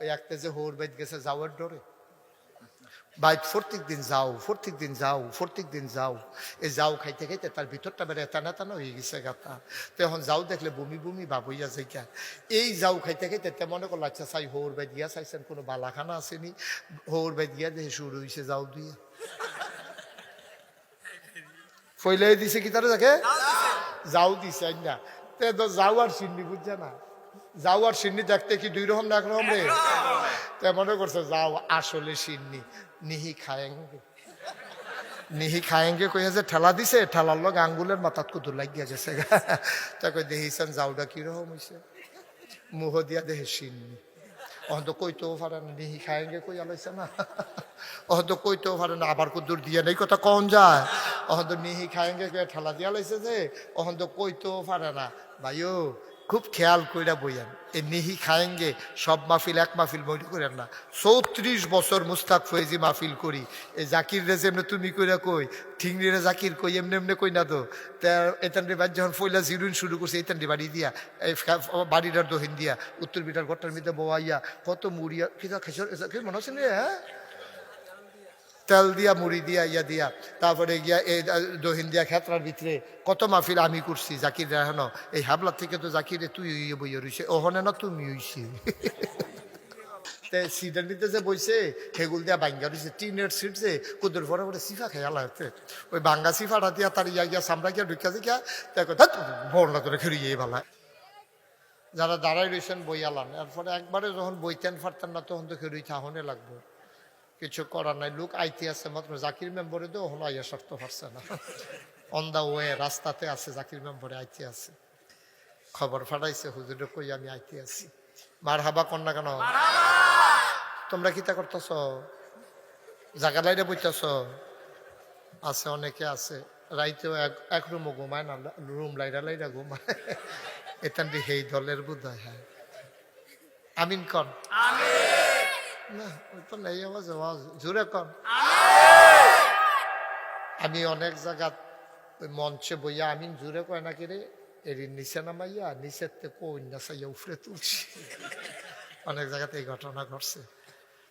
ওই একটা যে হোর বাইত গেছে যাওয়ার ডরে বাইত প্রত্যেক দিন যাও এই যাও খাইতে খাইতে তার ভিতরটা বেড়ে টানা টানা হয়ে গেছে গাতা। তো এখন যাও দেখলে বমি বমি ভাব হইয়া যাইকা এই যাও খাইতে খাইতে তে মনে করলো আচ্ছা চাই হোর বাই দিয়া চাইছেন কোনো বালাখানা আসেনি, হোর বাই দিয়া দেখে শুরু হয়েছে যাও দিয়ে ফইলাই দিছে কি তারা দেখে যাও দিছে না। তো যাও আর সিন্নি বুঝছে না, যাও আর সিন্নি দেখতে কি দুই রকম না একরকম রে। তো মনে করছে যাও আসলে সিন্নি নিহি খায়েঙ্গে কইয়া যে ঠেলা দিছে, ঠেলার লোক আঙ্গুলের মাথাত কুতুর লাগিয়া গেছে। তাকে দেখিছেন যাওটা কিরকম হয়েছে, মুহ দিয়া দেহে সিন্নি। অহন্ত কইতেও পারে না, নিহি খায়েঙ্গে কইয়া লইছে না, অহন্ত কইতেও পারে না, আবার কুদুর দিয়া নেই কথা কন যায়। অহন্ত নিহি খায়েঙ্গে কইয়া ঠেলা দিয়া লইছে যে অহন্ত কইতেও পারে না। ভাইও খুব খেয়াল কইরা বইয়ান, এই নিহি খায়েঙ্গে সব মাহফিল এক মাহফিল মনে করেন না। 34 বছর মুস্তাক ফয়েজি মাহফিল করি, এই জাকির রে যেমনি তুমি কইরা কই ঠিংরি রে জাকির কই এমনি এমনি কই না তো। এতানরি বাড়ি যখন ফইলা জিরুইন শুরু করছে এতানরি বাড়ি দিয়া এই বাড়িটার দহিন দিয়া উত্তর বিটার ঘরটার মধ্যে বোয়াইয়া কত মুড়িয়া কিনা খেসর মনে হচ্ছে হ্যাঁ তেল দিয়া মুড়ি দিয়া ইয়া দিয়া তারপরে গিয়া এই দহিন দিয়া খেতরার ভিতরে কত মাহফিল আমি করছি। জাকির রাহানো এই হাবলার থেকে তো জাকিরে তুই বইয়া রইছে, ওহনে না তুমি হইছি। সিটের নিতে যে বইছে সেগুল দিয়া বাঙ্গা রয়েছে টিনের সিট যে কুদুর পরে পরে সিফা খেয়াল হচ্ছে ওই বাঙ্গা সিফাটা দিয়া তার ইয়া গিয়া সামরা গিয়া ঢুকা দিকা ভরনা করে খেয়ে ভালো। যারা দাঁড়াই রয়েছেন বইয়ালান, এরপরে একবারে যখন বইতেন ফারতেন না তখন তো খেরুই থাহনে লাগবে, কিছু করার নাই। লোক আইতে আছে মাত্র জাকির মেম্বরে তো হলো আইয়া সরতে পারছে না, অন দা ওয়ে রাস্তাতে আছে জাকির মেম্বরে আইতে আছে। খবর ফাটাইছে হুজুরে কই আমি আইতে আছি। মার হাবা কন্যা কেন তোমরা কিতা করতেছ, জায়গা লাইরে বইতেছ? আছে অনেকে আছে রাইতেও এক রুমও ঘুমায় না, রুম লাইরা লাইরা ঘুমায়। এটান সেই দলের বোধ হয়। হ্যাঁ আমিন কন না ওই তো নেই আওয়াজ, আওয়াজ জোরে কন। আমি অনেক জায়গা মঞ্চে বইয়া আমিন জোরে কয় নাকি রে এর নিচে নামাইয়া নিচের থেকে কন্যা চাইয়া উফরে তুলছি। অনেক জায়গাতে এই ঘটনা ঘটছে।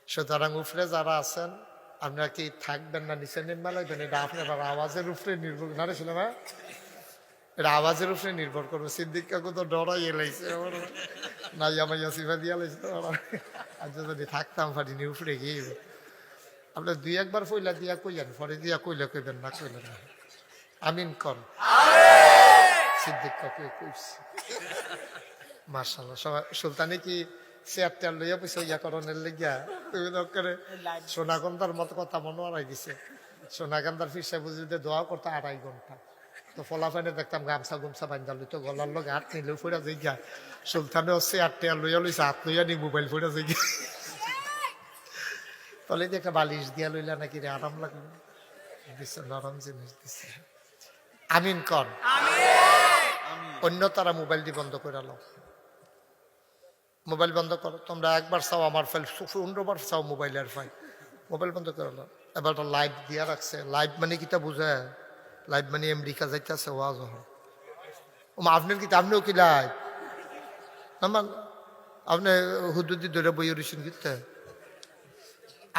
সুতরাং উফরে যারা আছেন আপনারা কি থাকবেন না নিচে নেমে লাগবেন, এটা আপনার আওয়াজের উপরে নির্ভর না রে ছিলাম। এটা আওয়াজের উপরে নির্ভর করবো। সিদ্দিক কাকু তো ডরাই এলাইছে না মাইয়া সিফা দিয়া লাইছে তো। আচ্ছা যদি থাকতাম পারিনি উপরে গিয়ে আপনার দুই একবার ফইলা দিয়া কইলেন, পরে দিয়া কইলে কইবেন না কইলেন না। আমিন কর। সিদ্দিক কাকু কইছি মার্শাল্লাহ। সবাই সুলতানি কি চেয়ারটা লইয়া পয়সা ইয়া করণের লেগিয়া তুমি করে সোনাগন্ধার মতো কথা মনে হারাই দিছে। সোনাগন্ধার ফিরসা বুঝি দোয়া করতো 2.5 ঘন্টা। তো ফলাফানে দেখতাম গামছা গুমছা বান্ধা লইতো গলার লোক হাত নিলেও ফেরা যাই গা। সুলতানে হচ্ছে 8 টাকা লইয়া লইছে, হাত লইয়া নি মোবাইল ফেরা যাই গা। তাহলে একটা বালিশ দিয়া লইলা নাকি রে আরাম লাগলো, দিচ্ছে নরম জিনিস দিচ্ছে। আমিন কর। অন্য তারা মোবাইল দিয়ে বন্ধ করে লো, মোবাইল বন্ধ করো। তোমরা একবার চাও আমার ফাইল 15 বার চাও মোবাইলের ফাইল, মোবাইল বন্ধ করে লো। এবার তো লাইভ দিয়া রাখছে। লাইভ মানে কিতা বুঝে? লাইভ মানে আমেরিকা যাইতেছে ওয়াজ হয়। আপনার কি আপনিও কি লাইভ? আমার আপনি হুদুদি ধরে বই রয়েছেন কিতে।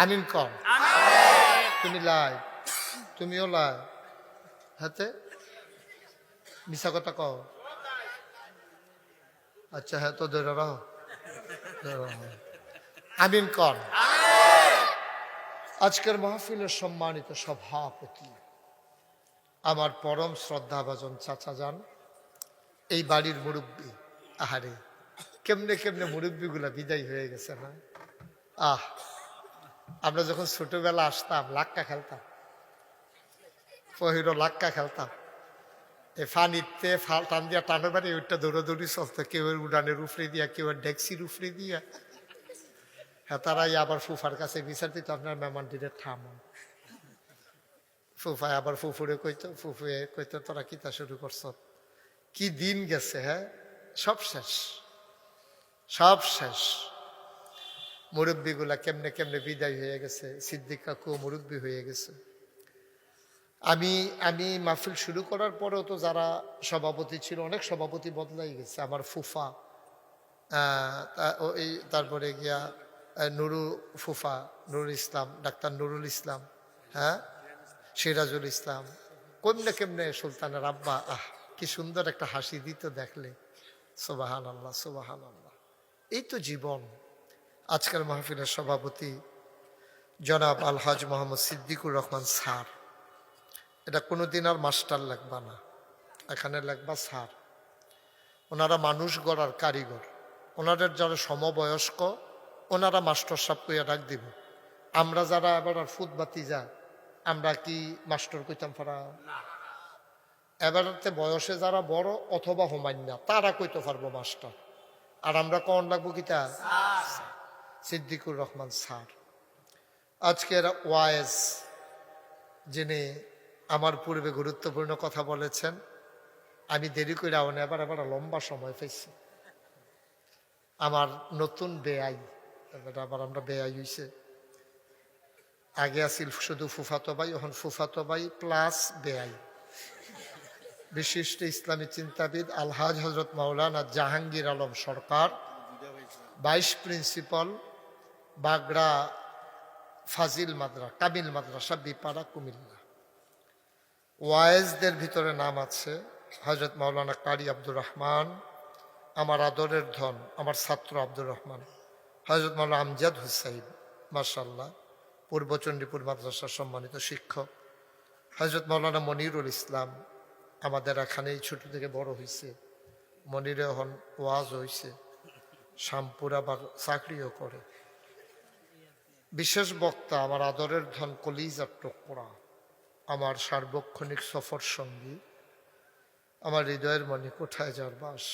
আমিন কর। তুমি লাইভ, তুমিও লাইভ। হাতে মিশা কথা কও। আচ্ছা হ্যাঁ তো ধরে রাখো। আমিন কর। আজকের মাহফিলের সম্মানিত সভাপতি আমার পরম শ্রদ্ধাভাজন চাচা যান, এই বাড়ির মুরব্বী। আহারে কেমনে কেমনে মুরব্বী গুলা বিদায় হয়ে গেছে না। আমরা যখন ছোটবেলা আসতাম লাক্কা খেলতাম, পহিরো লাক্কা খেলতাম। এই ফানিতে টান দিয়া টানো বাড়ি ওইটা দৌড়াদৌড়ি চলতো, কেউ উড়ানের উফরে দিয়া, কেউ ডেক্সির উফরে দিয়া। হ্যাঁ তারাই আবার ফুফার কাছে বিচার দিত আপনার মেহমানটিরে থামো। ফুফায় আবার ফুফুরে কইতো, ফুফুয়ে কইতো তোরা কিতা শুরু করছ। কি দিন গেছে। হ্যাঁ সব শেষ, সব শেষ। মুরব্বীগুলা কেমনে কেমনে বিদায় হয়ে গেছে। সিদ্দিক কাকু মুরব্বী হয়ে গেছে। আমি মাহফিল শুরু করার পরেও তো যারা সভাপতি ছিল অনেক সভাপতি বদলাই গেছে। আমার ফুফা, তারপরে গিয়া নুরু ফুফা, নুরুল ইসলাম, ডাক্তার নুরুল ইসলাম, হ্যাঁ, সিরাজুল ইসলাম, কেমনে কেমনে সুলতানের আব্বা, কি সুন্দর একটা হাসি দিত দেখলে। সুবহানাল্লাহ, সুবহানাল্লাহ। এই তো জীবন। আজকের মাহফিলের সভাপতি জনাব আলহাজ মোহাম্মদ সিদ্দিকুর রহমান স্যার। এটা কোনোদিন আর মাস্টার লাগবা না, এখানে লাগবা স্যার। ওনারা মানুষ গড়ার কারিগর। ওনাদের যারা সমবয়স্ক ওনারা মাস্টার সাহেব কইয়া ডাক দিব। আমরা যারা এবার আর ফুটবাতি যা, আমরা কি মাস্টার কইতাম পারা? এবারতে বয়সে যারা বড় অথবা হোমান্যা তারা কইতে পারবো মাস্টার। আর আমরা কন লাগবো কিতা? সিদ্দিকুর রহমান স্যার। আজকের ওয়াইজ যিনি আমার পূর্বে গুরুত্বপূর্ণ কথা বলেছেন, আমি দেরি করে আউনে এবার লম্বা সময় পেয়েছি। আমার নতুন বেআই, আবার আমরা বেআই হইছে। আগে আসিল শুধু ফুফাতো ভাই, এখন ফুফাতো ভাই প্লাস বেআই। বিশিষ্ট ইসলামী চিন্তাবিদ আলহাজ হজরত মাওলানা জাহাঙ্গীর আলম সরকার, ভাইস প্রিন্সিপাল, বাগড়া ফাজিল কামিল মাদ্রাসা, বিপাড়া, কুমিল্লা। ওয়াইজদের ভিতরে নাম আছে হজরত মাওলানা কারি আব্দুর রহমান, আমার আদরের ধন, আমার ছাত্র আব্দুর রহমান, হজরত মাওলানা আমজাদ হুসাইন, মাশাআল্লাহ, পূর্ব চণ্ডীপুর মাদ্রাসার সম্মানিত শিক্ষক, হজরত মাওলানা মনিরুল ইসলাম, আমাদের এখানেই ছোট থেকে বড় হয়েছে। মনিরে এখন ওয়াজ হয়েছে, শামপুর আবার চাকরিও করে। বিশেষ বক্তা আমার আদরের ধন, কলিজার টুকরা, আমার সার্বক্ষণিক সফর সঙ্গী, আমার হৃদয়ের মনে কোথায় যার বাস,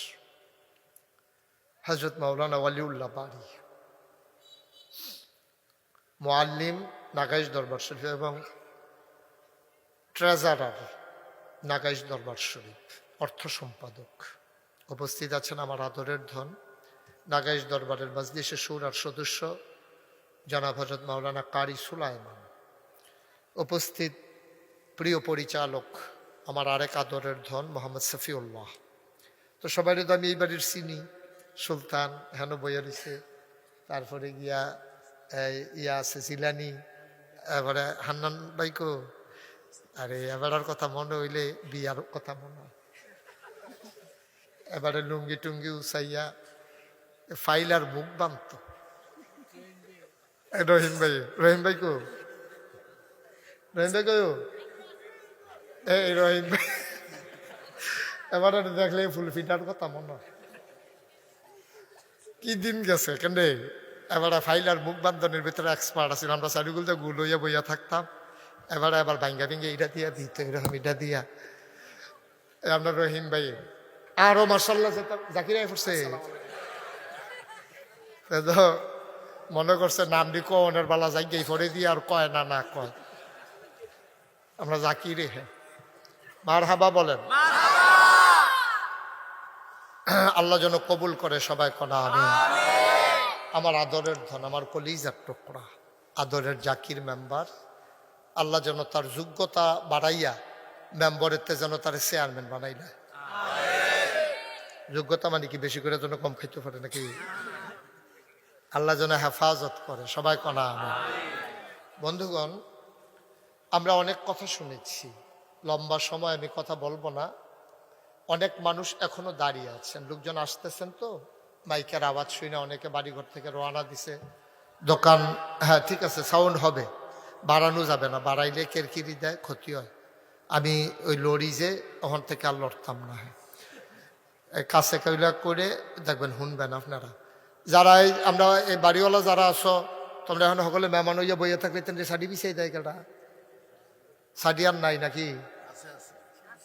হজরত মাওলানা ওয়ালিউল্লাহ বাড়ি, মুআল্লিম নাগাইশ দরবার শরীফ এবং ট্রেজারার নাগাইশ দরবার শরীফ, অর্থ সম্পাদক। উপস্থিত আছেন আমার আদরের ধন নাগাইশ দরবারের মজলিসে শুরার সদস্য জনাব হযরত মাওলানা কারি সুলাইমান। উপস্থিত প্রিয় পরিচালক আমার আরেক আদরের ধন মোহাম্মদ শফিউল্লাহ। তো সবাই তো আমি এই বাড়ির চিনি, সুলতান হেন বইয়া রয়েছে, তারপরে গিয়া ইয়া আছে জিলানি, এবারে হান্নান বাইকো, আরে এবারের কথা মনে হইলে বিয়ার কথা মনে হয়। এবারে লুঙ্গি টুঙ্গি উচাইয়া ফাইলার মুখ বানত। রহিম ভাই, রহিম ভাই কো, রহিম ভাই কো, এই রহিম ভাই এবারে দেখলে ফুল ফিটার কথা মনে হয়। কি দিন গেছে কেন, এবারে ফাইলার মুখ বান্ধনের ভিতরে এক্সপার্ট আছিল। আমরা চারিগুলোতে গুল হইয়া বইয়া থাকতাম, এবারে আবার ভাঙ্গা ভেঙ্গে এটা দিয়া দিত, এরকম এটা দিয়া। আমরা রহিম ভাই আরো মার্শাল্লাহ জাকিরাই পড়ছে, মনে করছে নাম দি কনের বালা জায়গায় পরে দিয়ে আর কয় না, না কয় আমরা জাকিরে। হ্যাঁ, মার হাবা বলেন। আল্লাহ যেন কবুল করে, সবাই কনা আমিন। আমার আদরের ধন, আমার কলিজার টুকরা, আদরের জাকির মেম্বার, আল্লাহ যেন তার যোগ্যতা বাড়াইয়া মেম্বরের যেন তার চেয়ারম্যান বানাই দেয়। যোগ্যতা মানে কি বেশি করে যেন কম খাইতে পারে নাকি? আল্লাহ যেন হেফাজত করে, সবাই কনা আমিন। বন্ধুগণ, আমরা অনেক কথা শুনেছি, লম্বা সময় আমি কথা বলবো না। অনেক মানুষ এখনো দাঁড়িয়ে আছেন, লোকজন আসতেছেন, তো মাইকের আওয়াজ শুনে অনেকে বাড়িঘর থেকে রওনা দিছে। দোকান, হ্যাঁ ঠিক আছে, সাউন্ড হবে, বাড়ানো যাবে না, বাড়াইলে কেরকিরি দেয়, ক্ষতি হয়। আমি ওই লড়ি যে ওখান থেকে আর লড়তাম না। হ্যাঁ, কাছে কইলা করে দেখবেন, শুনবেন আপনারা যারা আমরা এই বাড়িওয়ালা যারা আছো, তোমরা এখন সকলে মেহমান হইয়া বইয়া থাকলে তেমনি শাড়ি বিছাই দেয় কেটা? শাড়ি আর নাই নাকি?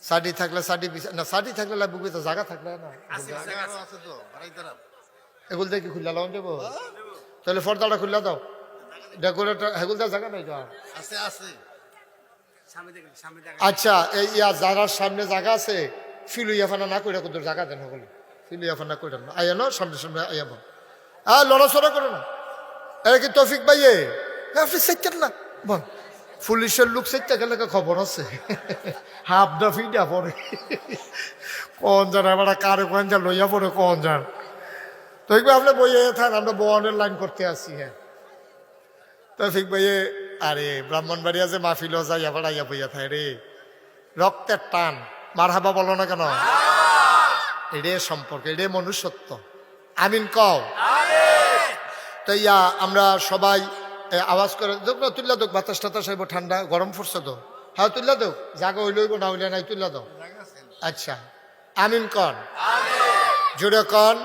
শাড়ি থাকলে শাড়ি না, শাড়ি থাকলে লাগবে তো, জায়গা থাকলে না। এগুলো দেখি খুললা লাগান যাবো, তাহলে ফর্দাটা খুললা দাও, ডেকোরেটর হেগুলদার জায়গা নাই তো। আচ্ছা, এই জায়গার সামনে জায়গা আছে, ফিলুইয়াফানা না করে কোথাও জায়গা দেন, সকলে ফিলুইয়াফানা করে না, আইয়া না সামনে সামনে আইয়া বল, হ্যাঁ লড়াচড়া করে না। এটা কি তৌফিক ভাইয়ে আপনি চাইতেন না বল, পুলিশের লোক চাইতে গেলে খবর আছে, হাফ দা ফিডা পড়ে, কোন জান এবার কারে কোন যা লইয়া পড়ে কোন জান। তো আপনি বইয়ে থান, আমরা বনের লাইন করতে আসি। হ্যাঁ, তৌফিক ভাইয়ে আরে ব্রাহ্মণবাড়িয়া যে মাহফিল যাই আবার আইয়া বইয়া থাকে রে, রক্তের টান, মারহাবা বলো না কেন? এরে সম্পর্ক, এরে মনুষ্যত্ব। আমিন কও। তো ইয়া আমরা সবাই আওয়াজ করে দেখ না, তুল্লা দেখ, বাতাস টাতাস আইব, ঠান্ডা গরম পড়ছে তো। হ্যাঁ তুল্লা দেখ, জাগা হইলে হইব, না হইলে নাই, তুল্লা দাও। আচ্ছা আমিন কন, জুড়ে কন,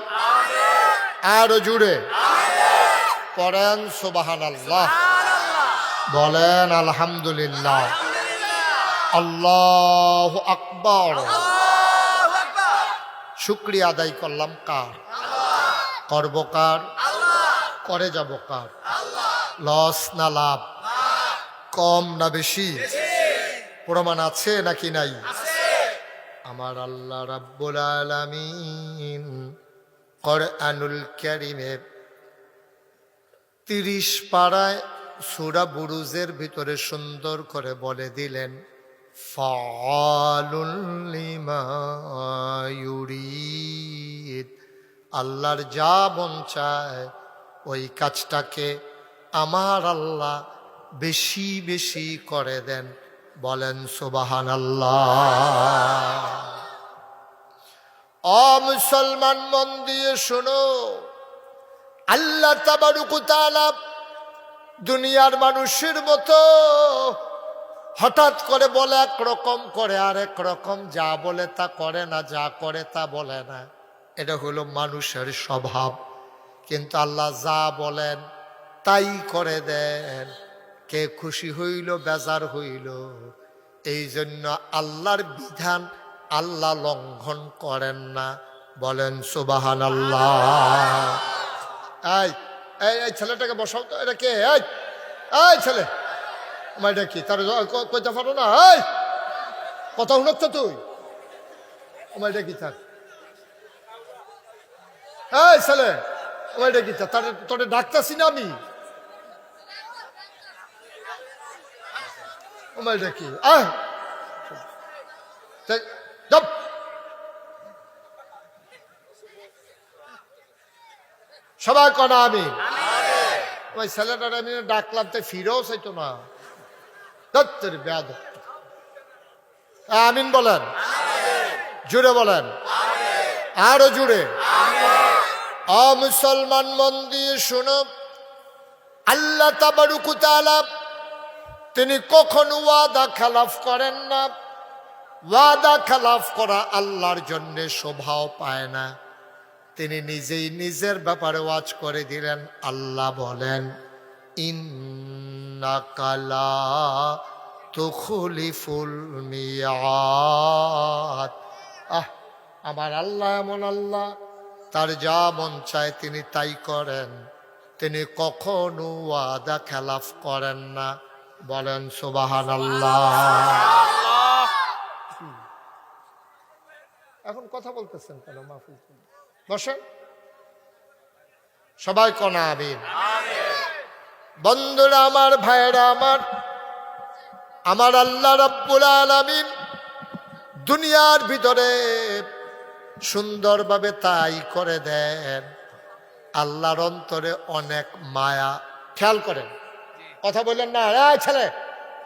আরো জুড়ে পড়েন সুবহানাল্লাহ, বলেন আলহামদুলিল্লাহ, আল্লাহু আকবার। শুকরিয়া আদায় করলাম কার? করব কার? করে যাব কার? লস না লাভ? কম না বেশি? প্রমাণ আছে নাকি নাই? আমার আল্লাহ রাব্বুল আলামিন কোরআনুল কারীমে 30 পারায় সূরা বুরুজের ভিতরে সুন্দর করে বলে দিলেন, ফাআলুল লিমা ইউরিদ। আল্লাহর যা মন চায় ওই কাজটাকে আমার আল্লাহ বেশি বেশি করে দেন, বলেন সুবহানাল্লাহ। ও মুসলমান মন দিয়ে শোনো, আল্লাহ তাবারক ওয়া তাআলা দুনিয়ার মানুষের মতো হঠাৎ করে বলে একরকম, করে আরেক রকম, যা বলে তা করে না, যা করে তা বলে না। এটা হলো মানুষের স্বভাব। কিন্তু আল্লাহ যা বলেন তাই করে দেন। কে খুশি হইল, বেজার হইল, এই জন্য আল্লাহর বিধান আল্লাহ লঙ্ঘন করেন না, বলেন সুবহানাল্লাহ। এই এই ছেলেটাকে বসাও তো, এটা কে? এই ছেলে, এটা কি? তার কইতে পারো না? এই কথা শুনছ তুই? এটা কি তার? এই ছেলে, এটা কি তার? তোরে ডাকতাছি না আমি? এটা কি? সবাই কনা আমি ওই ছেলেটার আমি ডাকলাম, তো ফিরেও চাইতো না। আমিন বলেন, জুড়ে বলেন, আরো জুড়ে। ও মুসলমান মন দিয়ে শুনো, আল্লাহ তাবারক ওয়া তাআলা তিনি কখনো ওয়াদা খেলাফ করেন না। ওয়াদা খেলাফ করা আল্লাহর জন্য শোভাও পায় না। তিনি নিজেই নিজের ব্যাপারে ওয়াজ করে দিলেন। আল্লাহ বলেন, ইন্নাকা লা তুখলিফুল মিয়াদ। আমার আল্লাহ এমন আল্লাহ, তার যা মন চায় তিনি তাই করেন। তিনি কখনো ওয়াদা খেলাফ করেন না, বলেন সুবহানাল্লাহ। এখন কথা বলতেছেন কেন? মাহফিল বসেন, সবাই কোন আমিন। বন্ধুরা আমার, ভাইরা আমার, আমার আল্লাহ রাব্বুল আলামিন দুনিয়ার ভিতরে সুন্দরভাবে তাই করে দেন। আল্লাহর অন্তরে অনেক মায়া। খেয়াল করেন, কথা বললেন না? ছেলে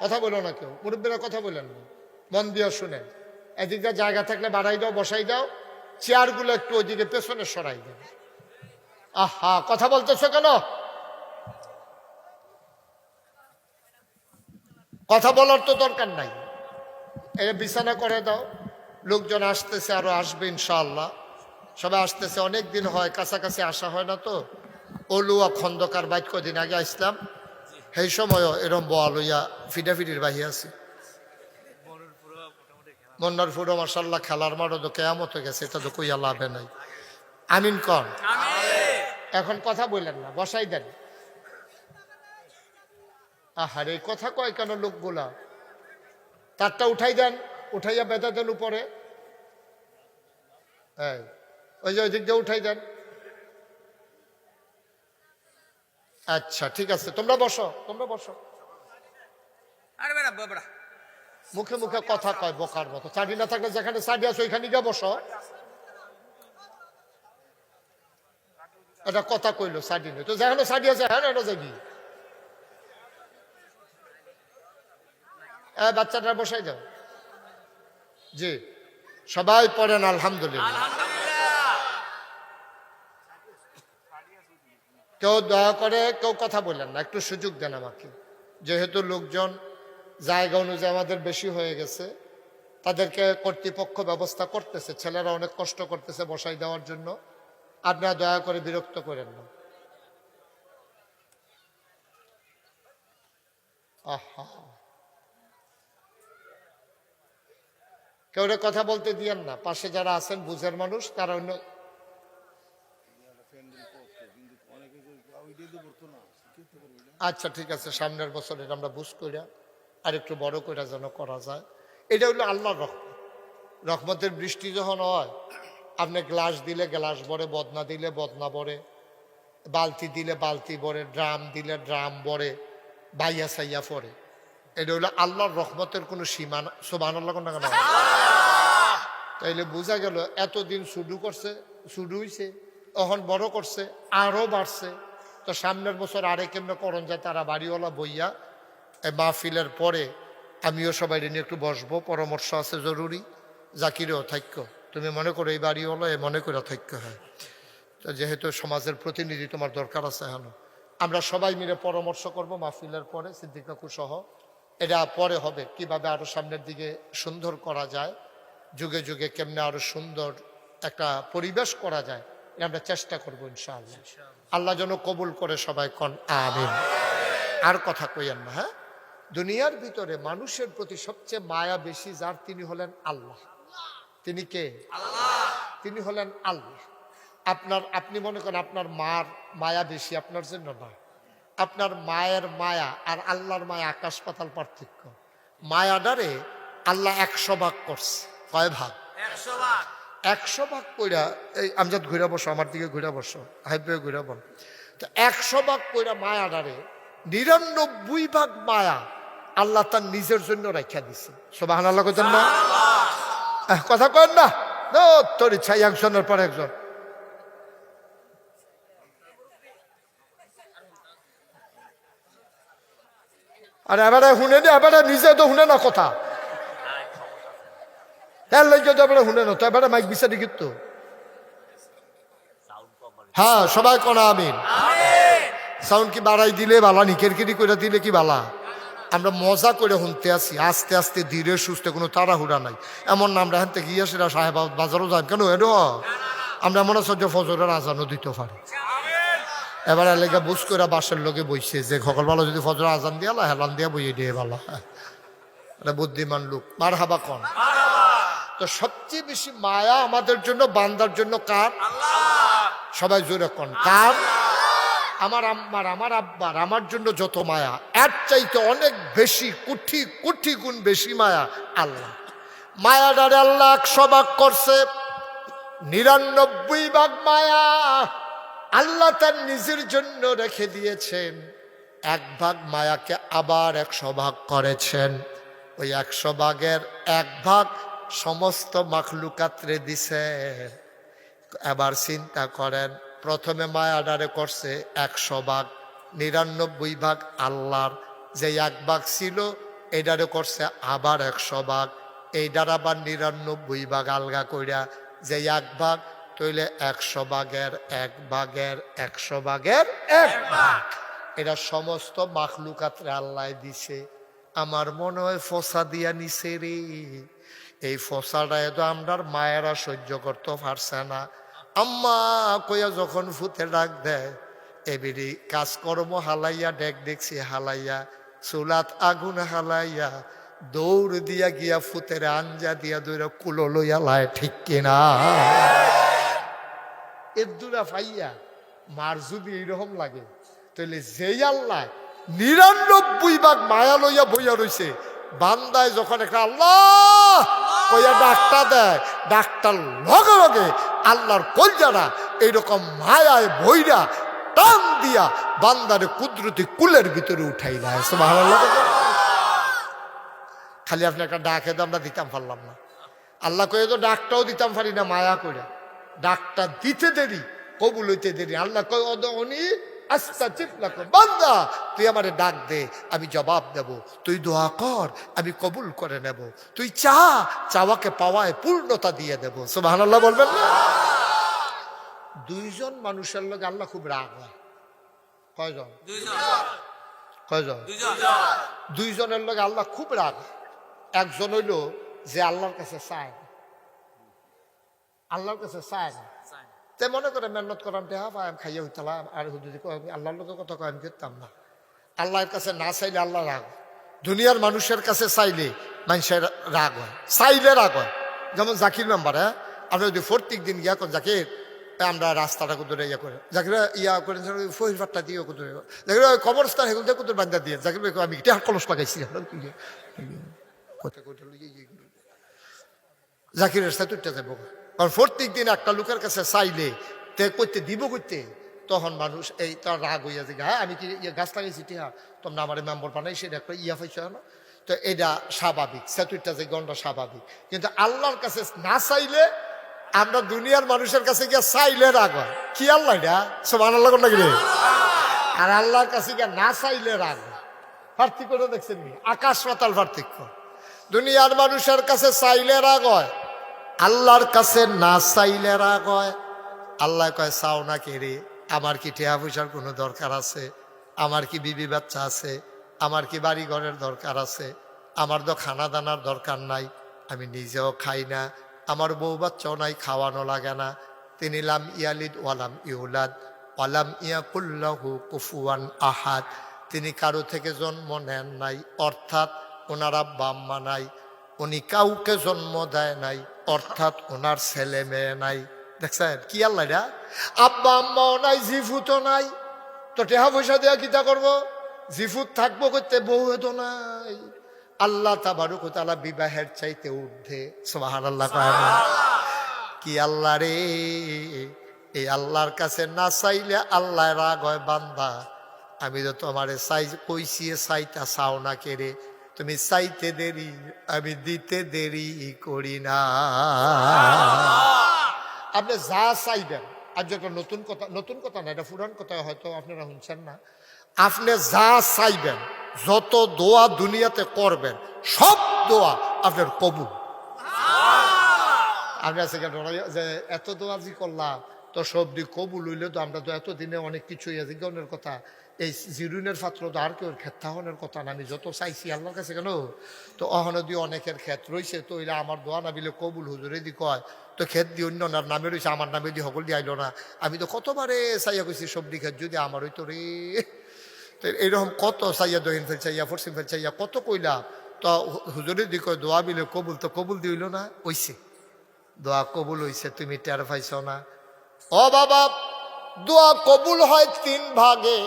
কথা বলো না, কেউ মুরব্বীরা কথা বললেন না, মন দিয়ে শুনেন। এদিকে জায়গা থাকলে বাড়াই দাও, বসাই দাও, চেয়ারগুলো একটু ওইদিকে পেছনে সরাই দেন। আহা, কথা বলতেছো কেন? কথা বলার তো দরকার নাই। এই বিছানা করে দাও, লোকজন আসতেছে, আরো আসবে ইনশাআল্লাহ। সবাই আসতেছে, অনেক দিন হয় কাছাকাছি আসা হয় না তো। অলুয়া খন্দকার বাইক কদিন আগে আসলাম, সেই সময়ও এরম বোয়া লইয়া ফিডাফিডির বাহি আছে। মন্নার ফুরো মাশাআল্লাহ খেলার মাঠও তো কেয়ামত হয়ে গেছে, এটা তো কইয়া লাভে নাই। আমিন কন। এখন কথা বললেন না, বসাই দেন। আহারে কথা কয় কেন লোকগুলা? তারটা উঠাই দেন, উঠাইয়া বেঁধে দেন উপরে। ওই যে ওই দিক দিয়ে উঠাই দেন। আচ্ছা ঠিক আছে, তোমরা বসো, তোমরা বসো। মুখে মুখে কথা কয় বোকার মতো। চাডি না থাকলে যেখানে চাডি আছে ওইখানে গিয়ে বসো। এটা কথা কইলো চাডি নেই তো, যেখানে চাডি আছে হ্যাঁ এটা যাবি। বাচ্চাটা বসাই দাও। জি, সবাই পড়েন আলহামদুলিল্লাহ। কেউ দয়া করে কেউ কথা বললেন না, একটু সুযোগ দেন আমাকে। যেহেতু লোকজন জায়গা অনুযায়ী আমাদের বেশি হয়ে গেছে, তাদেরকে কর্তৃপক্ষ ব্যবস্থা করতেছে, ছেলেরা অনেক কষ্ট করতেছে বসাই দেওয়ার জন্য। আপনারা দয়া করে বিরক্ত করেন না। আহা, কেউ কথা বলতে দিয়েন না। পাশে যারা আছেন বুঝের মানুষ, তারা অন্য। আচ্ছা ঠিক আছে, সামনের বছর এটা আমরা বুঝ কইরা আর একটু বড় কইরা যেন করা যায়। এটা হলো আল্লাহর রহমত। রহমতের বৃষ্টি যখন হয়, আপনি গ্লাস দিলে গ্লাস ভরে, বদনা দিলে বদনা ভরে, বালতি দিলে বালতি ভরে, ড্রাম দিলে ড্রাম ভরে, বাইয়া সাইয়া পরে। এটা হলো আল্লাহর রহমতের কোনো সীমা না। সুবহানাল্লাহ কোন না, তাইলে বোঝা গেল এতদিন শুরু করছে, শুরু হইছে, এখন বড় করছে, আরো বাড়ছে। তো সামনের বছর আরে কেমনে করণ যায়, তারা বাড়িওয়ালা বইয়া মাহফিলের পরে আমিও সবাই নিয়ে একটু বসবো, পরামর্শ আছে জরুরি। জাকিরেও থাক্য, তুমি মনে করো এই বাড়িওয়ালা এ মনে করে থাক্য। হয় তো যেহেতু সমাজের প্রতিনিধি তোমার দরকার আছে, এখন আমরা সবাই মিলে পরামর্শ করব মাহফিলের পরে, সিদ্দিক কাকু সহ। এটা পরে হবে কিভাবে আরো সামনের দিকে সুন্দর করা যায়, যুগে যুগে কেমনে আরো সুন্দর একটা পরিবেশ করা যায়, আমরা চেষ্টা করবো ইনশাআল্লাহ। আল্লাহ যেন কবুল করে, সবাই কন আমিন। আর কথা কইয়েন না। হ্যাঁ, দুনিয়ার ভিতরে মানুষের প্রতি সবচেয়ে মায়া বেশি যার, তিনি হলেন আল্লাহ। তিনি কে? তিনি হলেন আল্লাহ। আপনি মনে করেন আপনার মার মায়া বেশি আপনার জন্য না। আপনার মায়ের মায়া আর আল্লাহর মায়া আকাশ পাতাল পার্থক্য। মায়াডারে আল্লাহ 100 ভাগ করছে। কয় ভাগ? 100 ভাগ। 100 ভাগ কইরা, এই আমজাদ ঘুরে বসো, আমার দিকে ঘুরে বসো, হাইবে ঘুরে বল। তো 100 ভাগ কইরা মায়াডারে 99 ভাগ মায়া আল্লাহ তার নিজের জন্য রাখিয়া দিছে। সুবহানাল্লাহ কইতেন না? কথা কন না, তোর ইচ্ছা একজনের পর একজন। আর এবারে শুনে নি, এবারে নিজে তো শুনে না কথা, শুনে না তো, এবারে মাইক বিচারি কিন্তু। হ্যাঁ, সবাই কোনা আমিন। সাউন্ড কি বাড়াই দিলে বালা, নিকেরকিরি করে দিলে কি বালা? আমরা মজা করে শুনতে আসি, আস্তে আস্তে ধীরে সুস্থে, কোনো তাড়াহুড়া নাই। এমন না আমরা এখান থেকে গিয়ে সেটা সাহেব বাজারও যান কেন, এডো আমরা মনে হচ্ছে ফজরের আজানও দিতে পারি। এবার এলাকা বুঝ করে বাসের লোকে বইছে যে সকালবেলা যদি ফজর আজান দিয়া হেলান দিয়া বইয়ে দিয়ে বালা, বুদ্ধিমান লোক। মার হাবা কন। তো সবচেয়ে বেশি মায়া আমাদের জন্য, বান্দার জন্য কার? সবাই জোরে কন, কার? আমার আম্মার, আমার আব্বার, আমার জন্য যত মায়া, এর চাইতে অনেক বেশি, কোটি কোটি গুণ বেশি মায়া আল্লাহ। মায়াটারে আল্লাহ 100 ভাগ করছে। 99 ভাগ মায়া আল্লাহ তার নিজের জন্য রেখে দিয়েছেন। 1 ভাগ মায়াকে আবার 100 ভাগ করেছেন। ওই 100 ভাগের 1 ভাগ সমস্ত মাখলুকাতরে দিছেন। এবার চিন্তা করেন, প্রথমে মায়াডারে করছে 100 ভাগ, 99 ভাগ আল্লাহর। যে 1 ভাগ ছিল এটারে করছে আবার 100 ভাগ, এইটার আবার 99 ভাগ আলগা কইরা যে 1 ভাগ, তইলে 100 ভাগের 1 ভাগের 100 ভাগের 1 ভাগ। এটা সমস্ত মাখলুকাতরে আল্লাহ দিছে। আমার মনে হয় ফসা দিয়া নিছে রে। এই ফসাটা তো আমরার মায়েরা সহ্য করতে পারছে না। আম্মা কইয়া যখন ফুতে ডাক দেয়, এবিরি কাজকর্ম হালাইয়া, ডেক দেখছি হালাইয়া, চুলাত আগুন হালাইয়া, দৌড় দিয়া গিয়া ফুতের আঞ্জা দিয়া দৌড়া কুলো লইয়া লায়, ঠিক কিনা? এর দুরা ফাইয়া মার যদি এইরকম লাগে, তাহলে যেই আল্লাহ 99 ভাগ মায়া লইয়া বইয়া রইছে, বান্দায় যখন একটা আল্লাহ কইয়া ডাক্তার দেয়, ডাক্তার লগে লগে আল্লাহর কলজারা এইরকম মায়ায় বইরা টান দিয়া বান্দারে কুদরতি কুলের ভিতরে উঠাই দেয়। সুবহানাল্লাহ। খালি আপনি একটা ডাকে তো আমরা দিতাম পারলাম না। আল্লাহ কয়ে তো ডাকটাও দিতাম পারি না, মায়া করে ডাকটা দিতে দেরি, কবুল হইতে দেরি। আল্লাহ কয় অনি আস্তাজিব লাকুম, বান্দা তুই আমারে ডাক দে, আমি জবাব দেব। তুই দোয়া কর, আমি কবুল করে নেব। তুই চাওয়াকে পাওয়ায় পূর্ণতা দিয়ে দেব। সুবহানাল্লাহ বলবেন না? দুইজন মানুষের লগে আল্লাহ খুব রাগ হয়। কয়জন? কয়জন? দুইজনের লগে আল্লাহ খুব রাগ। একজন হইল যে আল্লাহর কাছে চায় না, আল্লাহর কাছে চায় না। তে মনে করে মেহনত করাম টেহা পাই আমি খাইয়া হইতালাম, আর হুজুরি আল্লাহর লোকের কথা কয় আমি করতাম না। আল্লাহর কাছে না চাইলে আল্লাহ রাগ হয়। দুনিয়ার মানুষের কাছে চাইলে মানুষের রাগ হয়, চাইলে রাগ হয়। যেমন জাকির মেম্বার, হ্যাঁ, আপনি যদি প্রত্যেক দিন গিয়া করেন জাকির আমরা রাস্তাটা কুদুরে ইয়া করে, জাকির ইয়া করেন ফহির ফাট্টা দিয়ে কুদুরে, জাকির কবরস্থান হেগুল দিয়ে কুদুর বান্ধা দিয়ে, জাকির আমি এটা কলস লাগাইছি জাকিরের সাথে উঠতে যাবো। কারণ প্রত্যেক দিন একটা লোকের কাছে চাইলে তে করতে দিব করতে, তখন মানুষ এই তার রাগ হইয়া যে হ্যাঁ আমি কি গাছ লাগাইছি টিহা তোমরা আমার মেম্বার বানাইছি, এটা একটা ইয়া পাইছ না। তো এটা স্বাভাবিক, সেতুইটা যে গন্ডা স্বাভাবিক। কিন্তু আল্লাহর কাছে না চাইলে, আমরা দুনিয়ার মানুষের কাছে গিয়ে চাইলে রাগ হয়। কি আল্লাহ এটা সুবহানাল্লাহ কোন লাগে, আর আল্লাহর কাছে গিয়ে না চাইলে রাগ হয়। পার্থক্যটা দেখছেন নি? আকাশ পাতাল পার্থক্য। দুনিয়ার মানুষের কাছে চাইলে রাগ হয়, আল্লাহর কাছে না চাইলে রাগ হয়। আল্লাহ কয় চাও না কে রে, আমার কি টেহা পয়সার কোনো দরকার আছে? আমার কি বিবি বাচ্চা আছে? আমার কি বাড়ি ঘরের দরকার আছে? আমার তো খানা দানার দরকার নাই, আমি নিজেও খাই না, আমার বউ বাচ্চাও নাই, খাওয়ানো লাগে না। তিনি লাম ইয়ালিদ ওয়ালাম ইউলাদ ওয়ালাম ইয়াকুল্লাহু কুফুয়ান আহাদ, তিনি কারো থেকে জন্ম নেন নাই, অর্থাৎ ওনার আব্বা আম্মা নাই, উনি কাউকে জন্ম দেয় নাই, অর্থাৎ ওনার ছেলে মেয়ে নাই। দেখছেন কি আল্লাহ এটা? আব্বা আম্মাও নাই, জিফুতো নাই, তো টেহা পয়সা দেওয়া কিতা করবো? জিফুত থাকবো করতে, বউ তো নাই। আল্লাহ তাবারক ওয়া তাআলা বিবাহের চাইতে ঊর্ধ্বে। সুবহানাল্লাহ। কি আল্লাহ রে! এই আল্লাহর কাছে না চাইলে আল্লাহ রাগ হয়। বান্দা আমি তো তোমারে চাই কইছি, চাইতা চাও না কে রে, তুমি চাইতে দেরি, আমি দিতে দেরি করি না। আপনি যা চাইবেন, আজ একটা নতুন কথা না, এটা পুরান কথা, হয়তো আপনারা শুনছেন না। আপনি যা চাইবেন, যত দোয়া দুনিয়াতে করবেন, সব দোয়া আপনার কবুল। আপনি আছে যে এত দোয়া জি করলাম তো সব দিক কবুল হইলে তো আমরা তো এতদিনে অনেক কিছু জিজ্ঞানের কথা, এই জিরুনের পাত্র তো আর কেউ ক্ষেত্রাহনের কথা না। আমি যত চাইছি আল্লাহর কাছে কেন, তো অহনে দিয়ে অনেকের ক্ষেত রয়েছে, তো এরা আমার দোয়া না বিলে কবুল হুজুরে দি কয়, তো ক্ষেত দিয়ে অন্য নামে রয়েছে, আমার নামে দিয়ে সকল দিয়ে আইলো না। আমি তো কতবারে চাইয়া কইছি সবজি ক্ষেত যদি আমার হইতো রে। তো এইরকম কত চাইয়া দহিন ফেল চাইয়া পশ্চিম ফেল চাইয়া কত কইলাম, তো হুজুরে দি কয় দোয়া বিলে কবুল, তো কবুল দিইল না, ওইছে দোয়া কবুল হইছে, তুমি টের পাইছ না? ও বাবা, দোয়া কবুল হয় তিন ভাগে।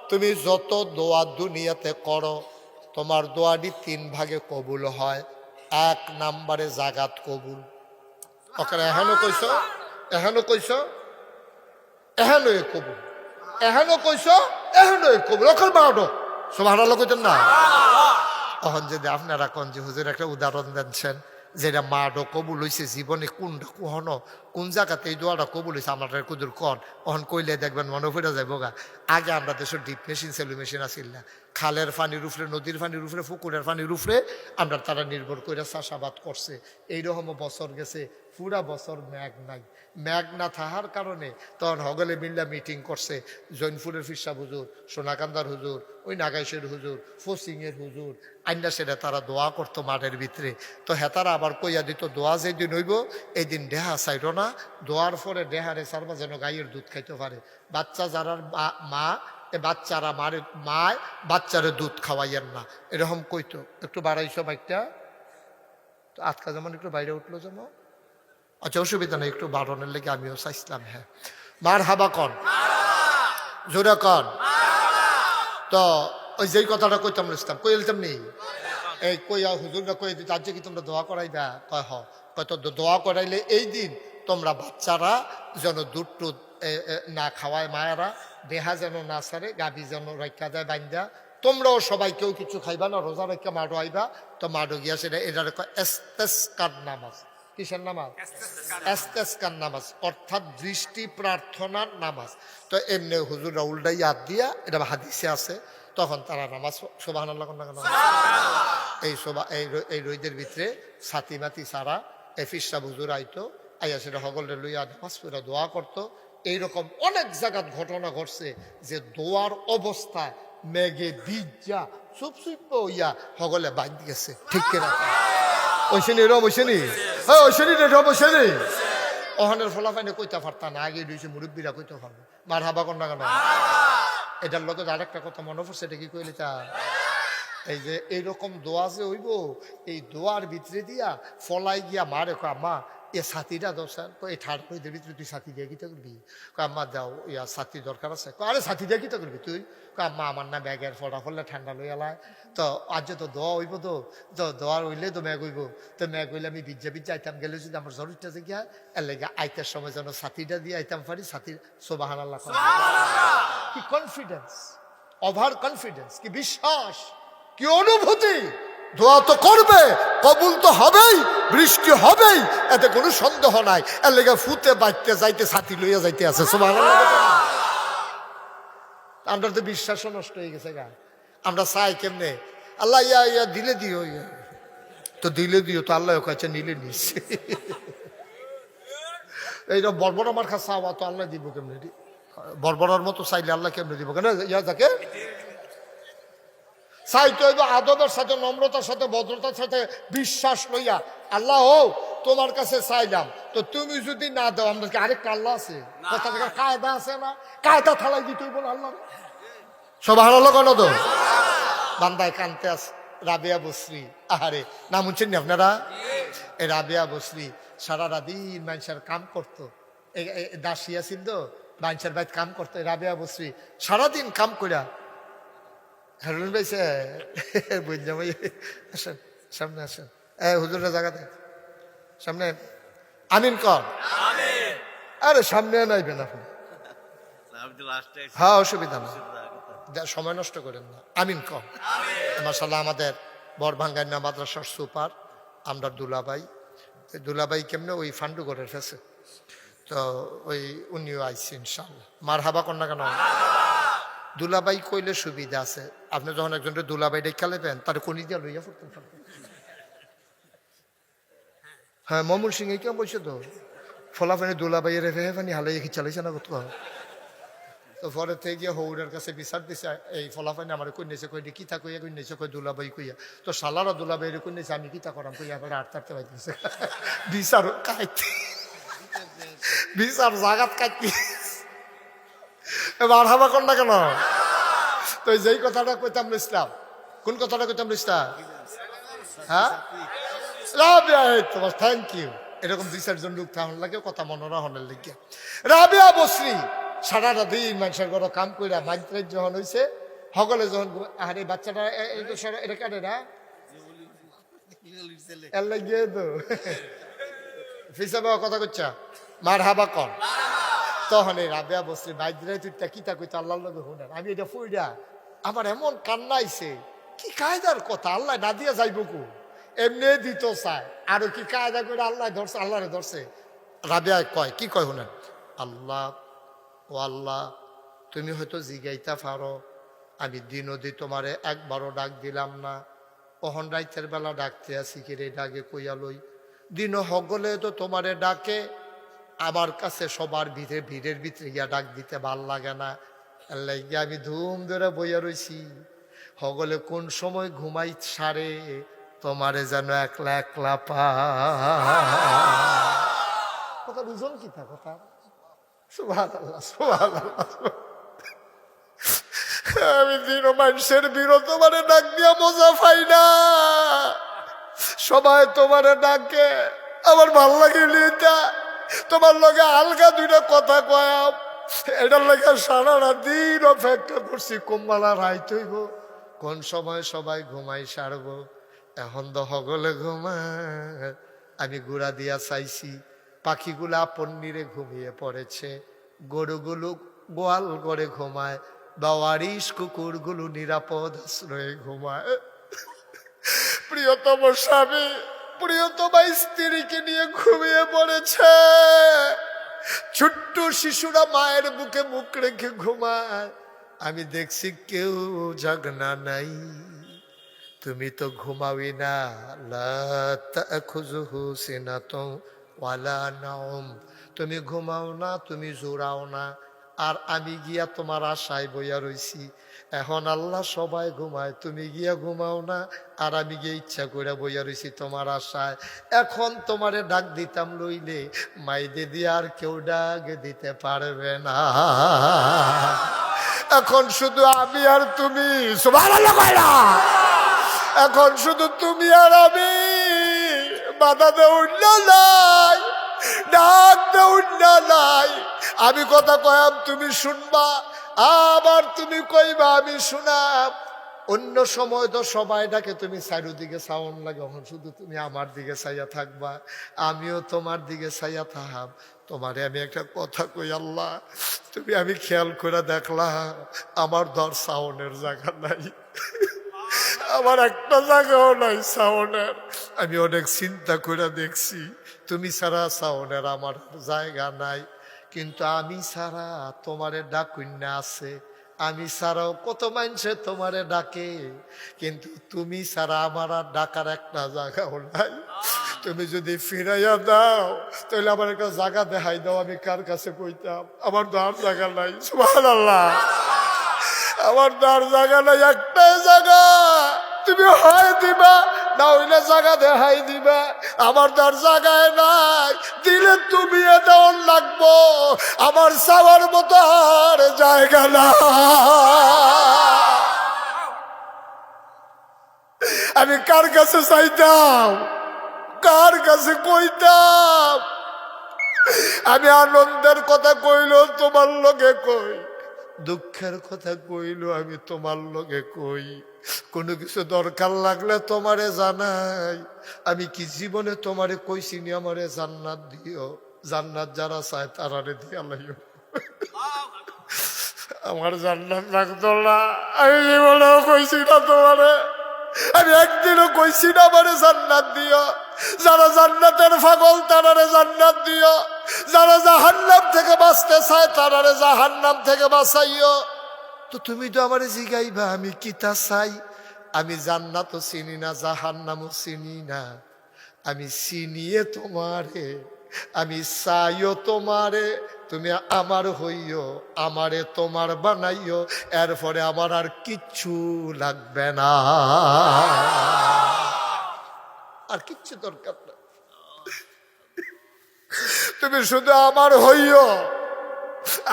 তুমি যত দোয়া দুনিয়াতে করো, তোমার দোয়াটি তিন ভাগে কবুল হয়। এক নাম্বারে জাগাত কবুল। ওখানে এহেনো কইছ, এহেনো কইছ, এহেনো কবুল, এহেনো কইছ, এহেনো কবুল। ওখানে বারো সুবহানাল্লাহ কইতেন না? তখন যদি আপনারা কোন যে হুজুর একটা উদাহরণ দেনছেন যেটা মাডো কবুল হয়েছে জীবনে, কোনটা কুহনো কোন জায়গাতে এই দোয়াটা কবুল হয়েছে আমার কুদুর কন, অহন কইলে দেখবেন মনে ফিরে যাইব গা। আগে আমরা দেশের ডিপ মেশিন সেলু মেশিন আসিল না, খালের পানির উপরে, নদীর পানির উপরে, পুকুরের পানির উপরে আমরা তারা নির্ভর করে চাষাবাদ করছে। এইরকম বছর গেছে, পুরা বছর মেঘ নাই। মেঘ না থাকার কারণে তখন হগলে মিল্লা মিটিং করছে, জৈনপুরের ফিরসা হুজুর, সোনাকান্দার হুজুর, ওই নাগাইশের হুজুর, ফসিংয়ের হুজুর, আইনা সেটা তারা দোয়া করতো মাঠের ভিতরে। তো হেতারা আবার কইয়া দিত, দোয়া যেদিন হইব এই দিন দেহা চাইল না, দোয়ার পরে দেহারে সারবা যেন গাইয়ের দুধ খাইতে পারে। বাচ্চা যারা মা, এ বাচ্চারা মায় বাচ্চারে দুধ খাওয়াইয়েন না, এরকম কইতো। একটু বাড়াইছো বাইকটা, তো আজকা যেমন একটু বাইরে উঠলো যেমন, আচ্ছা অসুবিধা নেই, একটু বাড়ানোর লেগে আমিও চাইছিলাম। হ্যাঁ, মার হাবা কন, জোরে কন। তো ওই যেই কথাটা কইতাম ইসলাম কই এলতাম নেই, এই কইয়া হুজুররা কই দিত আজ কি তোমরা দোয়া করাইবা? কয় হ, কত দোয়া করাইলে এই দিন তোমরা বাচ্চারা যেন দুধ টুধ না খাওয়ায়, মায়েরা দেহা যেন না সারে, গাভী যেন রক্ষা দেয় বাইন্দা, তোমরাও সবাই কেউ কিছু খাইবা না, রোজা রক্ষা মাডো আইবা। তো মাডো গিয়া সেটা এটার ইস্তেসকার নামাজ, কিসের নামাজ? ইস্তেসকার নামাজ, অর্থাৎ দৃষ্টি প্রার্থনার নামাজ। তো এমনি হুজুররা উল্টাই ইয়াদ দিয়া, এটা হাদিসে আছে, তখন তারা নামাজ সুবহানাল্লাহ কোন কেন এই রইদের ভিতরে ছাতি মাতি সারা এফিসা হুজুর আইতো, আইয়া সেটা হগলে লইয়া নামাজ পড়া দোয়া করতো। এইরকম অনেক জায়গার ঘটনা ঘটছে যে দোয়ার অবস্থায় মেঘে ভিজা চুপ চুপ হইয়া হগলে বাঁধ গেছে। ঠিক কিনা? ওইসেনি রম ওইসেনি, হ্যাঁ ওইসেনি রে রম ওইসেনি। ওখানের ফলাফাইনে কইতে পারতাম না, আগে রয়েছে মুরব্বীরা কইতে পারবো মার হাবা কর না কেন। এটার লোক আরেকটা কথা মনে পড়ছে, এটা কি কইলি তা এই যে এইরকম দোয়া যে হইব, এই দোয়ার ভিতরে দিয়া ফলাই গিয়া মারে আম্মা এ ছাতিটা দরকার, এই ঠাড় হইদের ভিতরে তুই ছাতি দিয়ে কিতা করবি? আম্মা দাও ইয়া ছাতি দরকার আছে। আরে ছাতি দিয়ে কিতা করবি তুই? আম্মা আমার না ব্যাগের ফটা ফলে ঠান্ডা লই এলায়, তো আজ তো দোয়া হইব, তো দোয়ার হইলে তো ম্যাগ হইব, তো ম্যাগ হইলে আমি ভিজা ভিজা আইতাম গেলে যদি আমার জরুরটা যে গিয়া এর লেগে আইতার সময় যেন ছাতিটা দিয়ে আইতাম পারি। ছাতির সুবহানাল্লাহ, কি কনফিডেন্স, ওভার কনফিডেন্স, কি বিশ্বাস, কি অনুভূতি। দোয়া তো করবে, কবুল তো হবেই, বৃষ্টি হবেই, এতে কোনো সন্দেহ নাই। এর লেগে ফুতে বাঁচতে যাইতে ছাতি লইয়া যাইতে আছে। সুবহানাল্লাহ। আমরা তো বিশ্বাসও নষ্ট হয়ে গেছে গা। আমরা চাই কেমনে আল্লাহ ইয়া ইয়া দিলে দিও, তো দিলে দিও, তো আল্লাহ কাছে নিলে নিস। এইটা বর্বর আমার কাছে চাওয়া, তো আল্লাহ দিব কেমনে? বর্বরার মতো চাইলে আল্লাহ কেমনে দিব? কেন ইয়া যাকে চাইতে হইব আদবের সাথে, নম্রতার সাথে, ভদ্রতার সাথে, বিশ্বাস লইয়া। আল্লাহ ও তোমার কাছে চাইলাম, তো তুমি যদি না দাও, আমরা কি আরেকটা আল্লাহ আছে? কথা থেকে কায়দা আছে না, কায়দা থালাই দিতে হইব না আল্লাহ। সুবহানাল্লাহ কেন তো বান্দায় কানতে আছে। রাবেয়া বসরি, আহারে নাম শুনছেন আপনারা? এই রাবেয়া বসরি সারা রাদিন মানুষের কাম করতো, দাসিয়া ছিল তো, মানুষের বাইত কাম করতো। রাবেয়া বসরি সারাদিন কাম করিয়া হারুন ভাইছে বুঝলাম ভাই, আসেন সামনে আসেন, হুজুরের জায়গাতে সামনে আমিন কর। আরে সামনে নাইবেন আপনি, হ্যাঁ অসুবিধা না, সময় নষ্ট করেন না, আমিন কর। মাশাআল্লাহ আমাদের বড়ভাঙ্গাইনা মাদ্রাসার সুপার আমরা দুলাভাই কেমনে ওই ফান্ডুগড়ের ফেসে, তো ওই উনিও আইসি ইনশাআল্লাহ। মার হাবা কর না কেন? দুলাভাই কইলে সুবিধা আছে, আপনি যখন একজনের দুলাভাই ডেকে লেবেন তার কোনি দিয়া লইয়া পড়তেন। হ্যাঁ মমুল সিং এই কেমন বলছে তো ফলাফানি দুলাভাইয়ের রেফানি হালাই চালাইছে না কত। তো পরে থেকে গিয়ে হৌরের কাছে বিচার দিছে, এই ফলাফানি আমার কই নিয়েছে, কই কিতা কইয়া কই নিয়েছে, কই দুলাভাই কইয়া। তো সালারা দুলাভাই কই নিয়েছে, আমি কিতা করাম কইয়া এবার আটতে পাইতেছে বিচার কাইতে, বিচার জাগাত কাইতে। এবার হাবা কর না কেন? তো যেই কথাটা কইতাম ইসলাম, কোন কথাটা কইতাম ইসলাম, হ্যাঁ তোমার থ্যাংক ইউ। এরকম দুই চারজন লোক থাকার লাগে কথা মনোরা হনের লেগে। রাবেয়া বসরি সারাটা দিন মানুষের ঘরে কাম কইরা মাইত্রের যখন হয়েছে, সকলে যখন আর এই বাচ্চাটা এটা কাটে না এর লাগিয়ে তো ফিসা বাবা কথা কচ্ছা মার হাবা কর। তখন এই রাবেয়া বসরি মাইদ্রাই তুই কিতা কইতো আল্লাহর লগে শুনেন, আমি এটা ফুইডা আমার এমন কান্না আইছে, কি কায়দার কথা, আল্লাহ না দিয়া যাইব কু, এমনি দিত চায়, আরো কি কায়দা করে আল্লাহ ধরছে, আল্লাহরে ধরছে। রাবেয়া কয়, কি কয় শুনেন, আল্লাহ ও আল্লাহ তুমি হয়তো জিগাইতা পারো, আমি দিনদি তোমারে একবারও ডাক দিলাম না, অহন রাইতের বেলা ডাকতে আসি কি রে ডাকে কইয়া লই, দিন হগলে তো তোমারে ডাকে, আমার কাছে সবার ভিড়ের ভিতরে গিয়া ডাক দিতে ভাল লাগে না, গিয়া আমি ধুম ধরে বইয়া রইছি, হগলে কোন সময় ঘুমাই সারে তোমারে যেন একলা একলা পা। কথা বুঝুন কি তা কথা, সুবহানাল্লাহ সুবহানাল্লাহ। আমি দিন মানুষের বিরত তোমারে ডাক দিয়া মজা পাই না, সবাই তোমারে ডাকে, আমার ভাল লাগে তোমার লগে আলগা দুইটা কথা কয়াম, এটার লাগে সারা দিন অপেক্ষা করছি কোম্বালা রাইত হইব, কোন সময় সবাই ঘুমাই সারবো, এখন তো হগলে ঘুমায়। আমি গুড়া দিয়া চাইছি, পাখিগুলা পন্নিরে ঘুমিয়ে পড়েছে, গরুগুলো গোয়াল করে ঘুমায়, বাওয়ারিশ কুকুরগুলো নিরাপদ আশ্রয়ে ঘুমায়। প্রিয়তম স্বামী প্রিয়তমা স্ত্রীকে নিয়ে ঘুমিয়ে পড়েছে। ছোট্ট শিশুরা মায়ের বুকে মুখ রেখে ঘুমায়, আমি দেখছি কেউ জাগনা নাই। তুমি তো ঘুমাওই না, লা তাখুযুহু সিনাতুন ওয়ালা নাওম, তুমি ঘুমাও না, তুমি জোরাও না, আর আমি গিয়া তোমার আশায় বইয়া রইছি। এখন আল্লাহ সবাই ঘুমায়, তুমি গিয়া ঘুমাও না, আর আমি গিয়ে ইচ্ছা করে বইয়া রইছি তোমার আশায়। এখন তোমারে ডাক দিতাম লইলে মাইদে দিয়ে আর কেউ ডাক দিতে পারবে না। এখন শুধু আমি আর তুমি, সুবহানাল্লাহ কইরা, এখন শুধু তুমি আর আমি। বাধা দেউন নাই, ডাক দেউন নাই। আমি কথা কয়াম তুমি শুনবা, আবার তুমি কইবা আমি শুনাম। অন্য সময় তো সবাই ডাকে, তুমি চারিদিকে চাউন লাগে, এখন শুধু তুমি আমার দিকে চাইয়া থাকবা, আমিও তোমার দিকে চাইয়া থাকব। তোমারে আমি একটা কথা কই আল্লাহ, তুমি আমি খেয়াল করে দেখলাম আমার ধর সাউনের জায়গা নাই, আমার একটা জায়গাও নাই সাউনের। আমি অনেক চিন্তা করে দেখছি, তুমি ছাড়া সাউনের আমার জায়গা নাই। কিন্তু আমি ছাড়া তোমারে ডাকুন্যা আছে, আমি ছাড়াও কত মানুষে তোমারে ডাকে, কিন্তু তুমি ছাড়া আমার আর ডাকার একটা জায়গাও নাই। তুমি যদি ফিরাইয়া দাও তাহলে আমার একটা জায়গা দেখাই দাও, আমি কার কাছে কইতাম? আমার তো আর জায়গা নাই। সুবহানাল্লাহ, আমার তো আর জায়গা নাই, একটাই জায়গা। তুমি হয় দিবা, না হইলে জায়গা দেখাই দিবা। আমার তো আর জায়গায় নাই, দিলে তুমি দেওয়ার লাগবো, আমার চাওয়ার মতো আর জায়গা না। আমি কার কাছে চাইতাম, কার কাছে কইতাম? আমি আনন্দের কথা কইল তোমার লগে কই, দুঃখের কথা কইল আমি তোমার লগে কই, কোনো কিছু দরকার লাগলে তোমারে জানাই। আমি কি জীবনে তোমারে কইছি নি আমারে জান্নাত দিও? জান্নাত যারা চায় তারারে দিয়া লাইও। আমার জান্নাত লাগতো না, আমি জীবনেও কইছি না তোমারে, আমি একদিনও কইছি না আমারে জান্নাত দিও। যারা জান্নাতের পাগল তারারে জান্নাত দিও, যারা জাহান্নাম থেকে বাঁচতে চায় তারারে জাহান্নাম থেকে বাঁচাইও। তো তুমি তো আমারে জিগাইবা আমি কিতা চাই? আমি জান্নাতও চিনি না, জাহান্নামও চিনি না, আমি চিনিয়ে তোমারে, আমি চাইও তোমারে, তুমি আমার হইও, আমারে তোমার বানাইও, এরপরে আমার আর কিচ্ছু লাগবে না, আর কিচ্ছু দরকার না। তুমি শুধু আমার হইও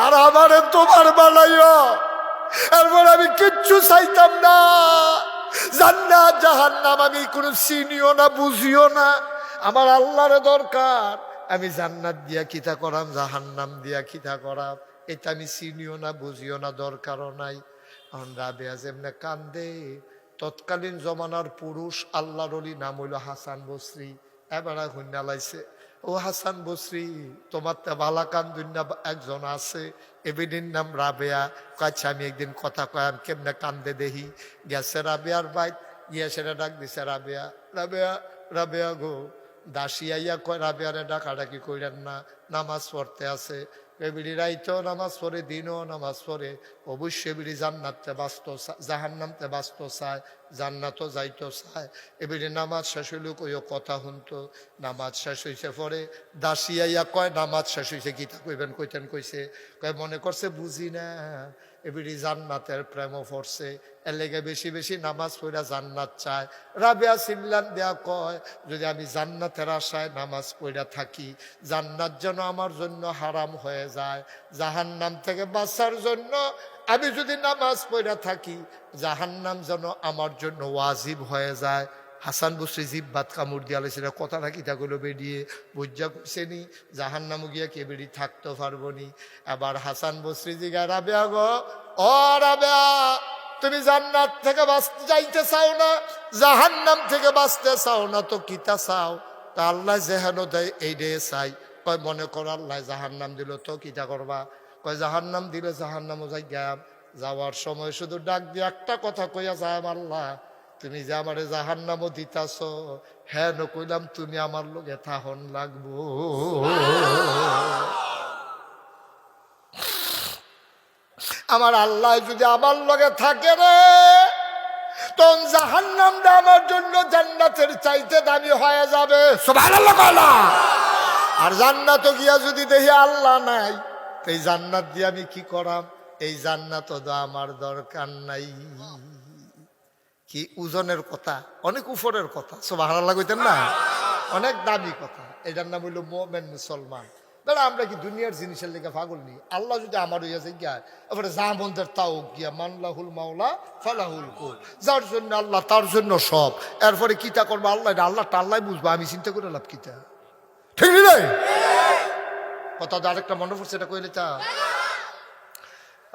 আর আমারে তোমার বানাইও, এরপর আমি কিচ্ছু চাইতাম না। জান্নাত জাহান্নাম আমি কোনো চিনিও না, বুঝিও না, আমার আল্লাহর দরকার। আমি জান্নাত দিয়া কিতা করাম, জাহান্নাম দিয়া কিতা করাম, এটা আমি চিনিও না, বুঝিও না, দরকারও নাই। এখন রাবেয়া যেমনে কান্দে, তৎকালীন জমানার পুরুষ আল্লাহর ওলি নাম হইল হাসান বসরি। এবার হুন্না লাইছে, ও হাসান বসরি, তোমার তো বালা কান্দুন্না একজন আছে, এবিডির নাম রাবেয়া। কাছে আমি একদিন কথা কয়াম কেমনে কান্দে দেহি। গেছে রাবেয়ার বাইত, গিয়া সেটা ডাক দিছে, রাবেয়া, রাবেয়া, রাবেয়া গো। দাসী আইয়া কয় রাবেয়ারে ডাকাডাকি কইলেন না, নামাজ পড়তে আছে। এবিডি রাইতেও নামাজ পড়ে, দিনও নামাজ পড়ে, অবশ্যই এবিডি জান্নাতে বাঁচত, জাহান্নামতে বাঁচত চায়, জান্নাতও যাইতো চায়। এবিডি নামাজ শেষ হইল কইও কথা শুনতো। নামাজ শেষ হইছে পরে দাসী আইয়া কয় নামাজ শেষ হইছে, গীতা কইবেন? কইতেন কইছে, কয় মনে করছে বুঝি না, এবিডি জান্নাতের প্রেমও পড়ছে, এর লেগে বেশি বেশি নামাজ পড়া জান্নাত চায়। রাবেয়া সিমলান দেয়া কয়, যদি আমি জান্নাতের আশায় নামাজ পড়া থাকি, জান্নাত যেন আমার জন্য হারাম হয়ে যায়, জাহান্নাম থেকে বাঁচার জন্য আমি যদি নামাজ পড়া থাকি, জাহান্নাম যেন আমার জন্য ওয়াজিব হয়ে যায়। হাসান বসরি জিব্বাত কামড় দিয়া লাইছে, কথাটা কিতা করলো বেরিয়ে বুঝা কইছে নি, জাহান্নামও গিয়া কে বেরিয়ে থাকতে পারবো নি। এবার হাসান বসরি জিগা, রাবেয়া গো, ও রাবেয়া, তুমি জান্নাত থেকে বাঁচতে যাইতে চাও না, জাহান্নাম থেকে বাঁচতে চাও না, তো কিতা চাও? তা আল্লাহ যেহেন দেয় এই ডে চাই। কয় মনে করো আল্লাহ জাহান্নাম দিল, তো কিতা করবা? কয় জাহান্নাম দিলে জাহান্নামও যাই গাম, যাওয়ার সময় শুধু ডাক দিয়ে একটা কথা কইয়া যায়, আল্লাহ তুমি যে আমারে জাহান্নামও দিতাছ, হ্যাঁ ন কইলাম তুমি আমার লগে থাহন লাগবো। আমার আল্লাহ যদি আমার লগে থাকে রে, তখন জাহান্নামটা আমার জন্য জান্নাতের চাইতে দামি হয়ে যাবে। সুবহানাল্লাহ কওলা। আর জান্নাতে গিয়া যদি দেখি আল্লাহ নাই, এই জান্নাত দিয়ে আমি কি করাম? এই জান্নাত তো আমার দরকার নাই। কি ওজনের কথা, অনেক উপরের কথা। সুবহানাল্লাহ কইতেন না, অনেক দামি কথা। এটার নাম হইল মুমিন মুসলমান। বেড়া আমরা কি দুনিয়ার জিনিসের লেগে পাগল নি? আল্লাহ যদি আমার হইয়া যায় গিয়া, এবারে যা মন্দের তাও গিয়া, মানলাহুল মাওলা ফালাহুল কুল, যার জন্য আল্লাহ তার জন্য সব। এরপরে কিতা করবো আল্লাহ, আল্লাহ টাল্লাই বুঝবো, আমি চিন্তা করে লাভ কিতা? ঠিক নেই কথা? আরেকটা মনে পড়ছে, এটা কইলে তা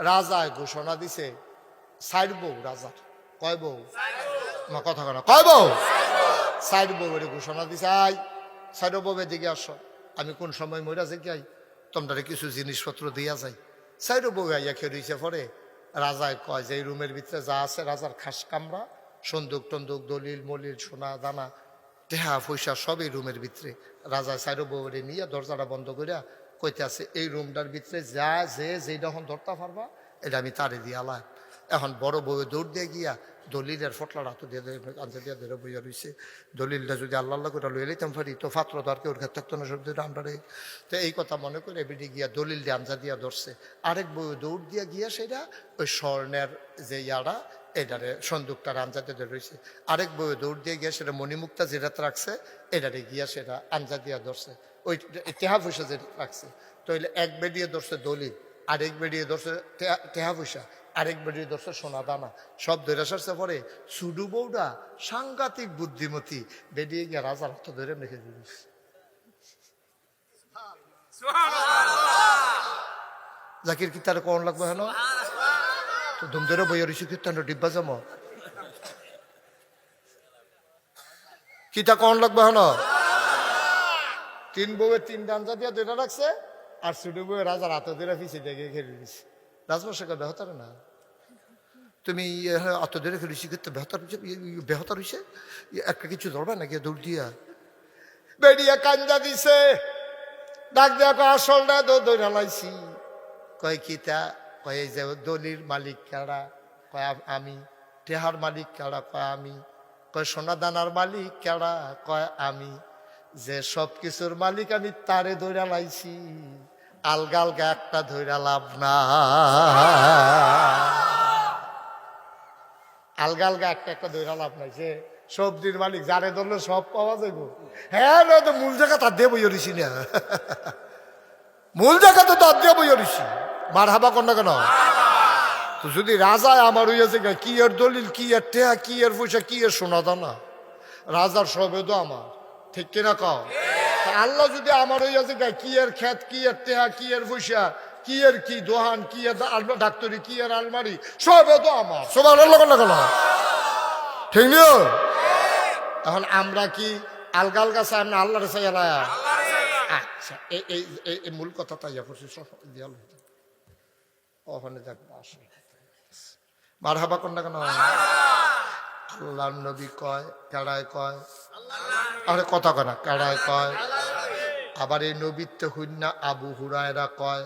রাজায় ঘোষণা দিছে, সাইড বউ রাজার, কয় বউ না কথা কয় না, কয় বউ? সাইড বউ এর ঘোষণা দিছে, আই সাইড বউ দিকে আসো, আমি কোন সময় মরা যে গাই তোমরা কিছু জিনিসপত্র দিয়া যাই। সাইড বউ আইয়া খেয়ে রইছে। পরে রাজায় কয় যে এই রুমের ভিতরে যা আছে, রাজার খাস কামরা, সন্দুক টন্দুক, দলিল মলিল, সোনা দানা, টেহা পয়সা সব এই রুমের ভিতরে। রাজা সাইড বউরে নিয়ে দরজাটা বন্ধ করিয়া কইতে আছে, এই রুমটার ভিতরে যা যেটা এখন ধরতে পারবা এটা আমি তারে দিয়া লাই। এখন বড় বউ দৌড় দিয়ে গিয়া দলিলের ফটলাটা তো দিয়ে আনতে দিয়ে ধরে বইয়া রয়েছে। দলিলটা যদি আল্লাহ আল্লাহ করে লইয়ে লইতাম পারি তো ফাত্র তো আর কেউ ঘর থাকতো না, সব দিয়ে আমরা। তো এই কথা মনে করে বেডি গিয়া দলিল দিয়ে আনজা দিয়া ধরছে। আরেক বউ দৌড় দিয়া গিয়া সেটা ওই স্বর্ণের যে ইয়ারা এটারে সন্দুকটার আনজা দিয়ে রয়েছে। আরেক বউ দৌড় দিয়ে গিয়া সেটা মণিমুক্তা যেটাতে রাখছে এটারে গিয়া সেটা আনজা দিয়া ধরছে, ওই টেহা পয়সা যেটা রাখছে। তো এক বেডিয়ে ধরছে দলিল, আরেক বেডিয়ে ধরছে টেহা পয়সা, আরেক বেডিয়ে ধরছে সোনা দানা, সব ধরে সারছে। পরে সুডু বউটা সাংঘাতিক বুদ্ধিমতী, বেডিয়ে গিয়া রাজার হাত ধরে রেখে দিস। জাকির কি তার কোন লাগবে হেন তো ধুম ধরে বইয়া রয়েছে কীর্তন ডিব্বা জম কিতা কোন লাগবে হেন। তিন বউয়ের তিন ডাঞ্জা দিয়া দুইটা রাখছে, আর সুডু বউয়ের রাজার হাতে ধরে পিছিয়ে দেখে ঘেরে দিছে। রাজবর্ষকে বেহতার না, তুমি অত ধরে ফেলেছি কিন্তু বেহতার হইছে, একটা কিছু ধরবে নাকি দৌড় দিয়া বেরিয়ে কান্দা দিছে। ডাক দিয়া কয় আসল না দৌড়া লাইছি। কয় কিতা? কয় যে দলির মালিক কারা? কয় আমি। টেহার মালিক কারা? কয় আমি। কয় সোনা দানার মালিক কারা? কয় আমি। যে সব কিছুর মালিক আমি তারে ধইরা লাইছি, আলগা আলগা একটা ধইরা লাভ না। আলগা আলগা একটা একটা ধইরা লাভ নাই। যে সবজির মালিক যারে ধরলে সব পাওয়া যাইব। হ্যাঁ তো মূল জায়গা তার দিয়ে বইয়া রইছি না, মূল জায়গা তো তার দিয়ে বইয়া রইছি। মার হাবা কর না কেন? তো যদি রাজায় আমার হইয়াছে কি এর দলিল, কি এর টেহা, কি এর পয়সা, কি এর সোনা দানা, রাজার সবে তো আমার, ঠিক কিনা কও? আল্লাহ যদি আমার হইয়াছে কি এর খেত, কি এর টেহা, কি এর পয়সা, কি এর কি দোহান, কি এর ডাক্তারি, কি এর আলমারি, সবে তো আমার। সবাই আল্লাহ না কেন? ঠিক নিও। এখন আমরা কি আলগা আলগা চাই না আল্লাহর চাই? আচ্ছা এই মূল কথাটা ইয়া করছি দিয়াল ওখানে দেখবো আসল মার হাবা কর না কেন? আল্লাহ নবী কয় কেড়ায় কয়, আরে কথা কয় না কেড়ায় কয়। আবার এই নবীত্ব হুন্না আবু হুরায়রা কয়,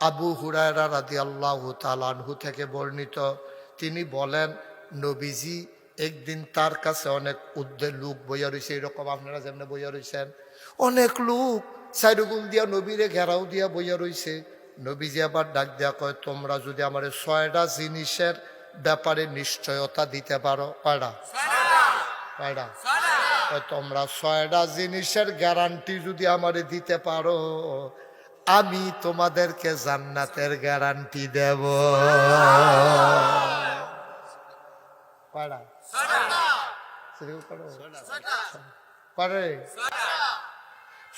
আবু হুরায়রা রাদিয়াল্লাহু তাআলা আনহু থেকে বর্ণিত, তিনি বলেন নবীজি একদিন তার কাছে অনেক লোক বইয়া রয়েছে, এরকম আপনারা যেমন বইয়া রয়েছেন, অনেক লোক চাইরগুল দিয়া নবীরে ঘেরাও দিয়া বইয়া রয়েছে। নবীজি আবার ডাক দিয়া কয়, তোমরা যদি আমার 6টা জিনিসের ব্যাপারে নিশ্চয়তা দিতে পারো। কয়টা? কয়টা? তোমরা 6টা জিনিসের গ্যারান্টি যদি আমারে দিতে পারো, আমি তোমাদেরকে জান্নাতের গ্যারান্টি দেব। কয়টা?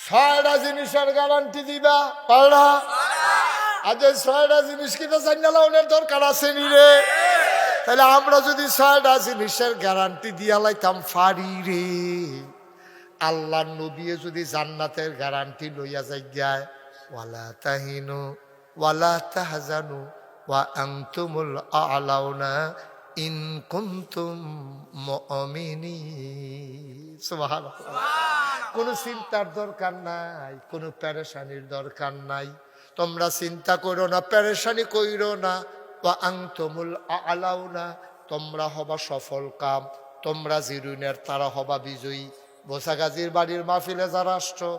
6টা জিনিসের গ্যারান্টি দিবা। কয়টা? আজ 6টা জিনিস কিনা জানালা ওনার দরকার আছে নি রে? তাহলে আমরা যদি 6টা জিনিসের গ্যারান্টি দিয়া লাইতাম ফারি রে, আল্লাহ নবী যদি জান্নাতের গ্যারান্টি লইয়া যাই, ওয়ালা তাহিনু ওয়ালা তাহজানু ওয়া আনতুমুল আ'লাউনা ইন কুনতুম মুমিনিন। সুবহানাল্লাহ। কোনো চিন্তার দরকার নাই, কোনো পেরেশানির দরকার নাই। তোমরা চিন্তা করো না, পেরেশানি কইরো না। ওয়া আনতুমুল আ'লাউনা, তোমরা হবা সফল কাম, তোমরা জিরুনের তারা হবা বিজয়ী। বোসা গাজীর বাড়ির মাহফিলে যারা আসছো,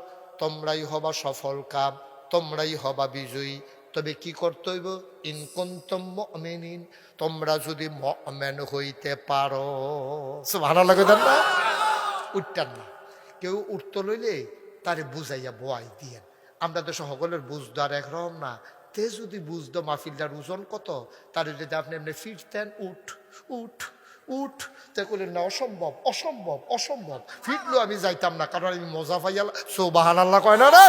তোমরাই হবা সফল কাম, তোমরাই হবা বিজয়ী। তবে কি করতে হইব? ইন কুনতুম মুমিনিন, তোমরা যদি মুমিন হইতে পারো। সুবহানাল্লাহ কইতেন না? উঠতেন না। কেউ উঠতে লইলে তারে বুঝাইয়া বয়াই দিয়েন। আমরা তো সকলের বুঝদার একরকম না। তে যদি বুঝতো মাহফিলটার ওজন কত, তারে যদি আপনি এমনি ফিরতেন উঠ উঠ উঠ, তে করলেন না অসম্ভব অসম্ভব অসম্ভব, ফিরলো আমি যাইতাম না, কারণ আমি মজা পাইয়া। সুবহানাল্লাহ কয় না রে?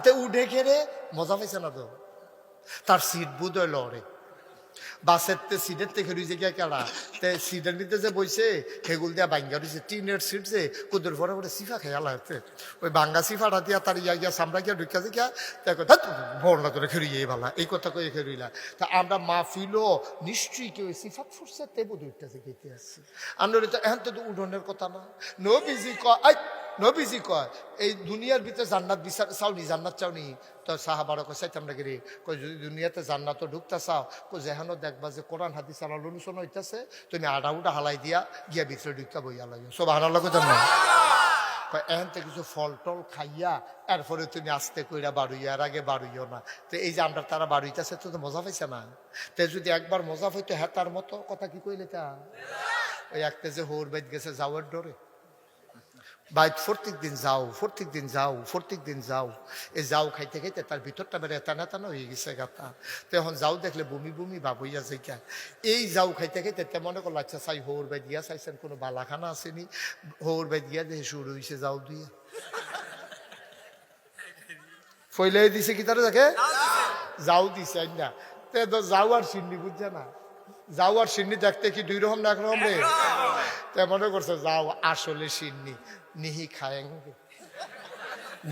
তে উঠে খেলে মজা পাইছে না তো, তার সিট বুধ হইল রে। বাসের তে সিটের থেকে রুইছে গিয়া কেলা, তে সিটের নিতে যে বইছে সেগুল দিয়া ভাঙ্গা রয়েছে, টিনের সিট যে কুদুর পরে পরে সিফা খেয়াল লাগছে। ওই ভাঙ্গা সিফাটা দিয়া তার ইয়া গিয়া সামরা গিয়া ঢুকিয়াছে গিয়া, ভরনা করে খেরিয়ে ভালা এই কথা কয়ে খেরুইলা। তা আমরা মাহফিলও নিশ্চয়ই কেউ সিফাত ফুটছে তে বোধ উঠতেছে খেতে আসছে। আমরা তো এখন তো উঠোনের কথা না। নবীজি কয়, নবীজি কয় এই দুনিয়ার ভিতরে জান্নাত বিচার চাওনি, জান্নাত চাওনি? তো সাহাবারা কয় চাইতাম না রে, কই যদি দুনিয়াতে জান্নাত ঢুকতে চাও, কই যেহানো দেখবা যে কোরআন হাদিস আলাল অনুসরণ হইতেছে, তুমি আডা উডা হালাই দিয়া গিয়া ভিতরে ঢুকা বইয়া লাগে। সুবহানাল্লাহ কইতাম না? কয় এখন তো কিছু ফল টল খাইয়া এরপরে তুমি আস্তে কইরা বাড়ুইয়া, এর আগে বাড়ুইও না। তো এই যে আমরা তারা বাড়ুইতেছে তো মজা পাইছে না। তো যদি একবার মজা পাইতো হ্যাঁ তার মতো কথা কি কইলে তা ওই একটা যে হোর বাইত গেছে যাওয়ার ডরে, বাইত প্রত্যেক দিন যাও প্রত্যেক দিন যাও প্রত্যেক দিন যাও, এই যাও খাইতে খাইতে তার ভিতরটা বেড়ে টানা টানা হয়ে গেছে গাতা। তো এখন যাও দেখলে বমি বমি ভাব হইয়া যাইকা, এই যাও খাইতে খাইতে তে মনে করলো আচ্ছা চাই হোর বাই দিয়া চাইছেন কোনো বালাখানা আসেনি, হোর বাই দিয়া দেখে শুরু হয়েছে যাও দিয়ে ফইলাই দিছে কি তারা দেখে যাও দিছে না। তে তো যাও আর সিন্নি বুঝছে না, যাও আর সিন্নি দেখতে কি দুই রকম না একরকম রে? তে মনে করছে যাও আসলে সিন্নি, নিহি খায়েঙ্গে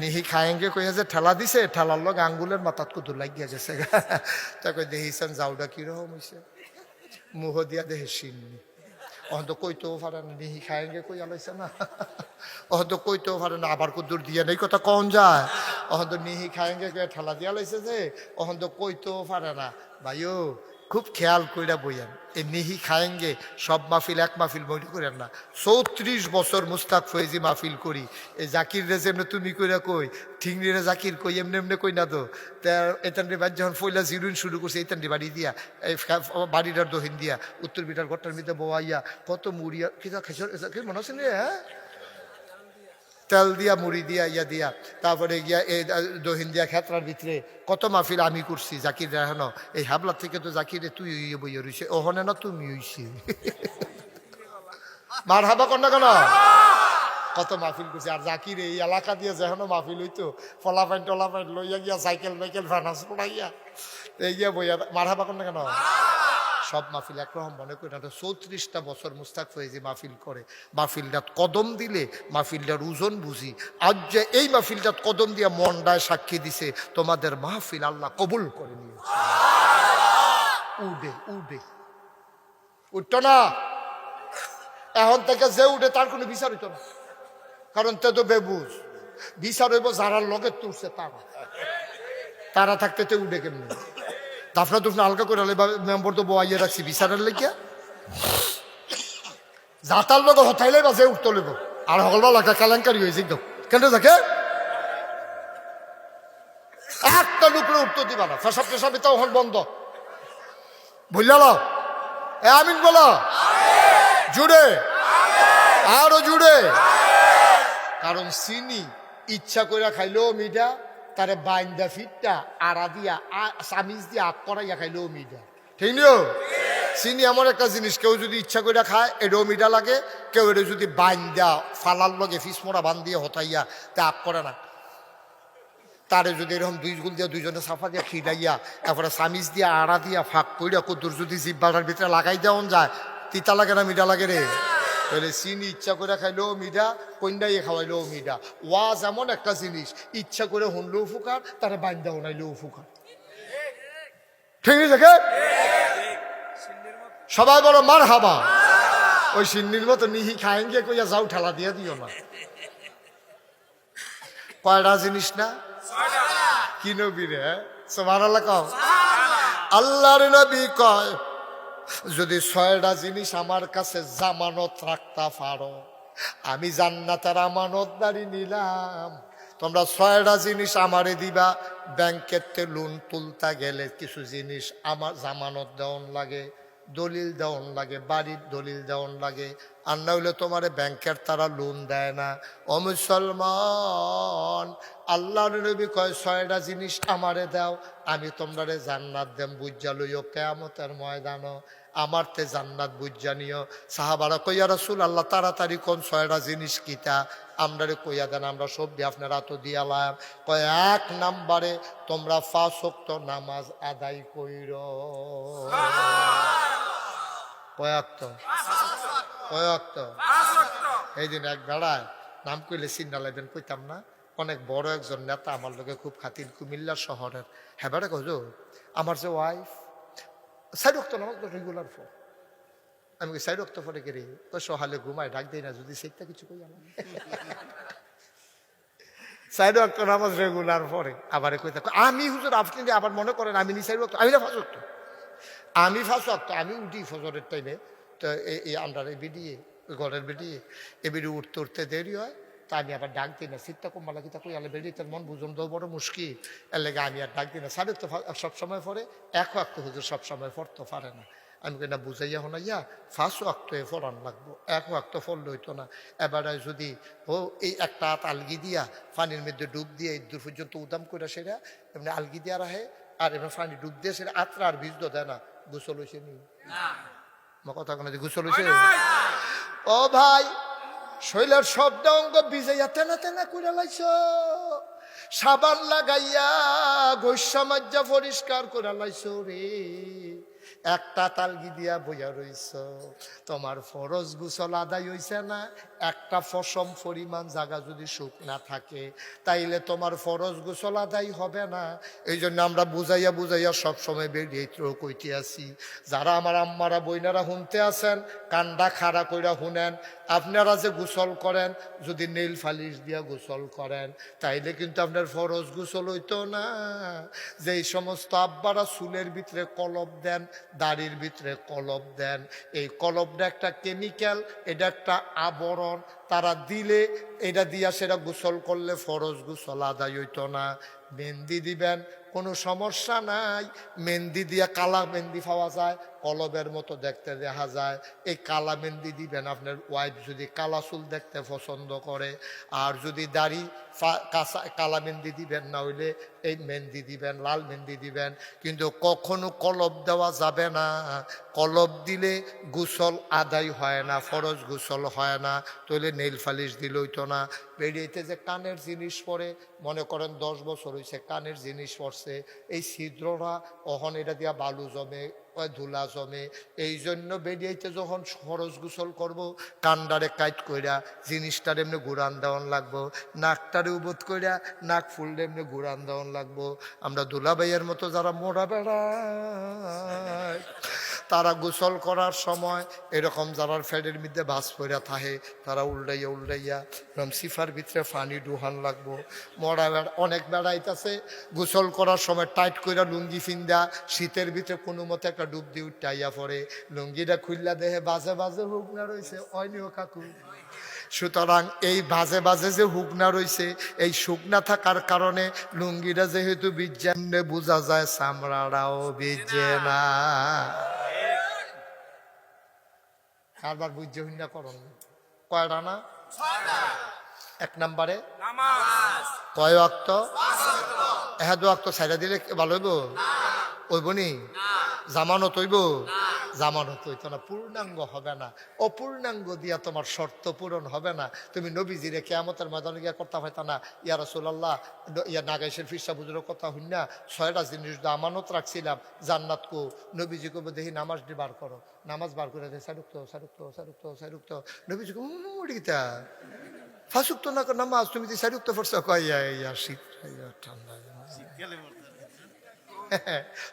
নিহি খায়েঙ্গে কইয়া যে ঠেলা দিছে, ঠেলার লোক আঙ্গুলের মাথাত কুদুর লাগিয়া গেছে। তা কই দেখিছেন যাওটা কিরকম হয়েছে, মুহ দিয়া দেহে সিন্নি। অহন তো কইতেও পারে না, নিহি খায়েঙ্গে কইয়া লাইছে না। অহন তো কইতেও পারে না, আবার কুদুর দিয়া নেই কথা কন যায়। অহন তো নিহি খায়েঙ্গে ঠেলা দিয়া লাইছে যে, অহন তো কইতেও পারে না। ভাইও খুব খেয়াল কইরা বইয়েন, এই নিহি খায়েঙ্গে সব মাহফিল এক মাহফিল মনে করেন না। 34 বছর মুস্তাক ফয়েজি মাহফিল করি, এই জাকির রে যেমনি তুমি কইরা কই, ঠিংরি রে জাকির কই এমনি এমনি কই না তো। এতানটি বাড়ি যখন ফইলা জিরুইন শুরু করছে, এতানটি বাড়ি দিয়া এই বাড়িটার দহিন দিয়া উত্তর বিটার ঘরটার মধ্যে বওয়াইয়া কত মুড়িয়া কিনা খাইছে মনে আছে রে? হ্যাঁ, তেল দিয়া মুড়ি দিয়া ইয়া দিয়া, তারপরে গিয়া এই দহিন দিয়া খেতরার ভিতরে কত মাহফিল আমি করছি। জাকির রাহান এই হাবলার থেকে তো জাকিরে তুই বইয়া রইছে, ওহনে না তুমি হইছে। মার হাবা কর না কেন? কত মাহফিল করছি। আর জাকির এই এলাকা দিয়ে যেখানে মাহফিল হইতো, ফলাফাইন টলাফাইন লইয়া গিয়া সাইকেল মাইকেল ফানাস পড়াইয়া এই গিয়া বইয়া মার হাবা কর না কেন? সব মাহফিল একরকম মনে করি না। 34টা বছর মুস্তাক ফয়েজি মাহফিল করে, মাহফিলটাত কদম দিলে মাহফিলটার ওজন বুঝি। আজ যে এই মাহফিলটাত কদম দিয়া মনটায় সাক্ষী দিছে তোমাদের মাহফিল আল্লাহ কবুল করে নিয়েছে। উঠে উঠে উঠতো না, এখন থেকে যে উঠে তার কোনো বিচার হইতো না, কারণ তে তো বেবুঝ। বিচার হইব যারা লগে তুলছে তারা, তারা থাকতে তে উঠে কেমনি? দাফনা দুফনা হালকা করে মেম্বর তো বইয়ে রাখছি বিচারের লেগিয়া, যাতার লোক হতাইলে বা যে উঠতে লইব। আর হলবা লাগা কেলেঙ্কারি হয়েছে একদম। কেন দেখে একটা লুকরে উঠতে দিবা না, ফেসাব টেসাব তো এখন বন্ধ। বুঝল? এ আমিন বলো জুড়ে, আরো জুড়ে। কারণ চিনি ইচ্ছা করে খাইলেও মিঠা, তারে বাইন্দা ফিটটা আড়া দিয়া সামিজ দিয়ে আগ করাইয়া খাইলেও মিঠা, ঠিক নিও? চিনি এমন একটা জিনিস, কেউ যদি ইচ্ছা করে খায় এটাও মিঠা লাগে, কেউ এটা যদি বাইন্দা ফালার লগে ফিসমোড়া বান দিয়ে হতাইয়া তা আগ করে না। তারে যদি এরকম দুই গুল দিয়া দুইজনে সাফা দিয়া খিলাইয়া তারপরে সামিজ দিয়া আড়া দিয়া ফাঁক কইরা কদ্দুর যদি জিব্বাটার ভিতরে লাগাই দেওয়া যায়, তিতা লাগে না মিঠা লাগে রে? তাহলে চিনি ইচ্ছা করে খাইলেও মিঠা, কন্যাইয়ে খাওয়াইলেও মিঠা। ওয়াজ এমন একটা জিনিস, ইচ্ছা করে শুনলেও ফুকার, তারা বাইন্দা শোনাইলেও ফুকার, ঠিক আছে? সবাই বলো মার হাবা। ওই সিন্নির মতো নিহি খায়েঙ্গে কইয়া যাও ঠেলা দিয়ে দিও না। কয়টা জিনিস না? কি নবী রে? সুবহানাল্লাহ কও। আল্লাহর নবী কয় যদি 6টা জিনিস আমার কাছে জামানত রাখতে পারো, আমি জান্নাতের আমানতদারি নিলাম। তোমরা 6টা জিনিস আমারে দিবা। ব্যাংকেতে লোন তুলতে গেলে কিছু জিনিস আমার জামানত দেওয়ান লাগে, দলিল দেওয়ান লাগে, বাড়ির দলিল দেওয়ান লাগে, আর না হইলে তোমার ব্যাংকের তারা লোন দেয় না। ও মুসলমান, আল্লাহর নবী কয় 6টা জিনিস আমারে দাও, আমি তোমরারে জান্নাত দেম। বুঝা লইও কিয়ামতের ময়দানও আমার তে জান্নাত বুঝা নিও। সাহাবারা কইয়া রাসূল আল্লাহ তাড়াতাড়ি কোন 6টা জিনিস কিতা আমরারে কইয়া দেন, আমরা সব আপনারা তো দিয়ালাম। কয় 1 নম্বরে তোমরা 5 ওয়াক্ত নামাজ আদায় কইরো। কয়াক্ত কয়াক্ত এই দিন এক বেড়ায় নাম কইলে চিন্তা লাগবেন, কইতাম না, অনেক বড় একজন নেতা আমার লোকে খুব খাতির, কুমিল্লা শহরের। হ্যাঁ বেড়া কইল আমার যে ওয়াইফ 4 ওয়াক্ত নামাজ রেগুলার ফর। আমি 4 ওয়াক্ত পরে গেলে তো সহালে ঘুমায়, ডাক দেয় না যদি সেইটা কিছু কই আমার 4 ওয়াক্ত নামাজ রেগুলার পরে। আবার কইতা আমি হুজুর আপনি আবার মনে করেন আমি 4 ওয়াক্ত, আমি না 5 ওয়াক্ত, আমি 5 ওয়াক্ত, আমি উঠি ফজরের টাইমে। তো এই আমরা বেরিয়ে ঘরের বেরিয়ে এবারে উঠতে উঠতে দেরি হয়, তা আমি আবার ডাক দিই না। শীতটা কম মালা কিতা কই আলে বেরিয়ে তার মন বুঝন দেওয়া বড় মুশকিল, এর লেগে আমি আর ডাক দিই না। 4 ওয়াক্ত সবসময় পরে, 1 ওয়াক্ত হুজুর সবসময় পড়তে পারে না। আমি কই না বুঝাইয়া হনাইয়া 5 ওয়াক্ত ফরান লাগবো, 1 ওয়াক্ত ফললে হইতো না। এবারে যদি ও এই একটা হাত আলগি দিয়া পানির মধ্যে ডুব দিয়ে দূর পর্যন্ত উদাম করে সেটা এমনি আলগি দিয়া রাখে, আর এবার পানি ডুব দিয়ে সেটা আত্রা আর ভিজতে দেয় না। গোসল হয়েছে নি? আমার কথা কোনো গোসল হয়েছে? ও ভাই, শৈলের শব্দ অঙ্গ ভিজাইয়া তেনা তেনা করে লাইছ, সাবান লাগাইয়া গৈস্য মজ্জা পরিষ্কার করে লাইছ রে, একটা তালগি দিয়া বইয়া রইছ। তোমার ফরজ গোসল আদায় হইছে না। একটা ফসম পরিমাণ জায়গা যদি সুখ না থাকে তাইলে তোমার ফরজ গোসল আদায় হবে না। এই জন্য আমরা বুঝাইয়া বুঝাইয়া সবসময় বেরিয়ে কইতে আসি, যারা আমার আম্মারা বইনারা শুনতে আছেন কান্ডা খাড়া কইরা শুনেন, আপনারা যে গোসল করেন যদি নেইল ফালিশ দিয়া গোসল করেন তাইলে কিন্তু আপনার ফরজ গোসল হইতো না। যেই সমস্ত আব্বারা চুলের ভিতরে কলপ দেন, দাড়ির ভিতরে কলপ দেন, এই কলপটা একটা কেমিক্যাল, এটা একটা আবরণ, তারা দিলে এটা দিয়া সেটা গোসল করলে ফরজ গোসল আদায় হইতো না। মেহেন্দি দিবেন কোনো সমস্যা নাই, মেহেন্দি দিয়া কালা মেহেন্দি পাওয়া যায়, কলবের মতো দেখতে দেখা যায়, এই কালা মেহেন্দি দিবেন। আপনার ওয়াইফ যদি কালা চুল দেখতে পছন্দ করে, আর যদি দাড়ি কালা মেহেন্দি দিবেন, না হইলে এই মেহেন্দি দিবেন, লাল মেহেন্দি দিবেন। কিন্তু কখনো কলব দেওয়া যাবে না, কলব দিলে গোসল আদায় হয় না, ফরজ গোসল হয় না। তাহলে নেইল ফালিশ দিল হইতো না। বেরিয়েতে যে কানের জিনিস পরে, মনে করেন 10 বছর হয়েছে কানের জিনিস পড়ছে, এই ছিদ্ররা অহন এটা দিয়া বালু জমে, ধুলা জমে। এই জন্য বেরিয়েতে যখন ফরজ গোসল করব কান্ডারে কাইট কইরা জিনিসটার এমনি ঘুরান দেওয়ান লাগবো, নাকটারে উবোধ কইরা নাক ফুললে এমনি ঘুরান দেওয়ান লাগবো। আমরা দুলাভাইয়ের মতো যারা মোড়া বেড়ায় তারা গোসল করার সময় এরকম যারা ফ্যাডের মধ্যে ভাস পইরা থাকে তারা উল্টাইয়া উল্টাইয়া এরকম সিফার ভিতরে পানি ডুহান লাগবো। মরা বেড়া অনেক বেড়াইতেছে, গোসল করার সময় টাইট কইরা লুঙ্গি ফিন্দা শীতের ভিতরে কোনো মতে একটা ডুব দিয়ে উঠাইয়া পড়ে, লুঙ্গিটা খুললা দেহে বাজে বাজে হুকনা রয়েছে, অনিও কাকু। সুতরাং এই বাজে বাজে যে হুকনা রয়েছে, এই শুকনা থাকার কারণে লুঙ্গিটা যেহেতু বিজ্ঞানে বোঝা যায়, চামড়াটাও বিজে না। কারবার বুঝছে হিন্দা করণ কয়টা না? 1 নম্বরে কয় ওয়াক্ত? 1 ওয়াক্ত ছাইড়া দিলে ভালো হইব? হইব নি? জামানত হইব? জামানত হইতো না, পূর্ণাঙ্গ হবে না। অপূর্ণাঙ্গ দিয়া তোমার শর্ত পূরণ হবে না। তুমি নবীজিরে কিয়ামতের ময়দানে গিয়া করতে পাইতা না, ইয়া রাসূলুল্লাহ, ইয়া নাগাইশের ফিরসা বুজুরের কথা হইন না 6টা জিনিস আমানত রাখছিলাম জান্নাত কো। নবীজি কব দেখি নামাজ দি বার করো, নামাজ বার করে দেয় সারুক্ত সারুক্ত সারুক্ত সারুক্ত। নবীজি কইতা ফাসুক্ত না নামাজ তুমি যে সারুক্ত পড়ছ, কইয়া ইয়া শীত ঠান্ডা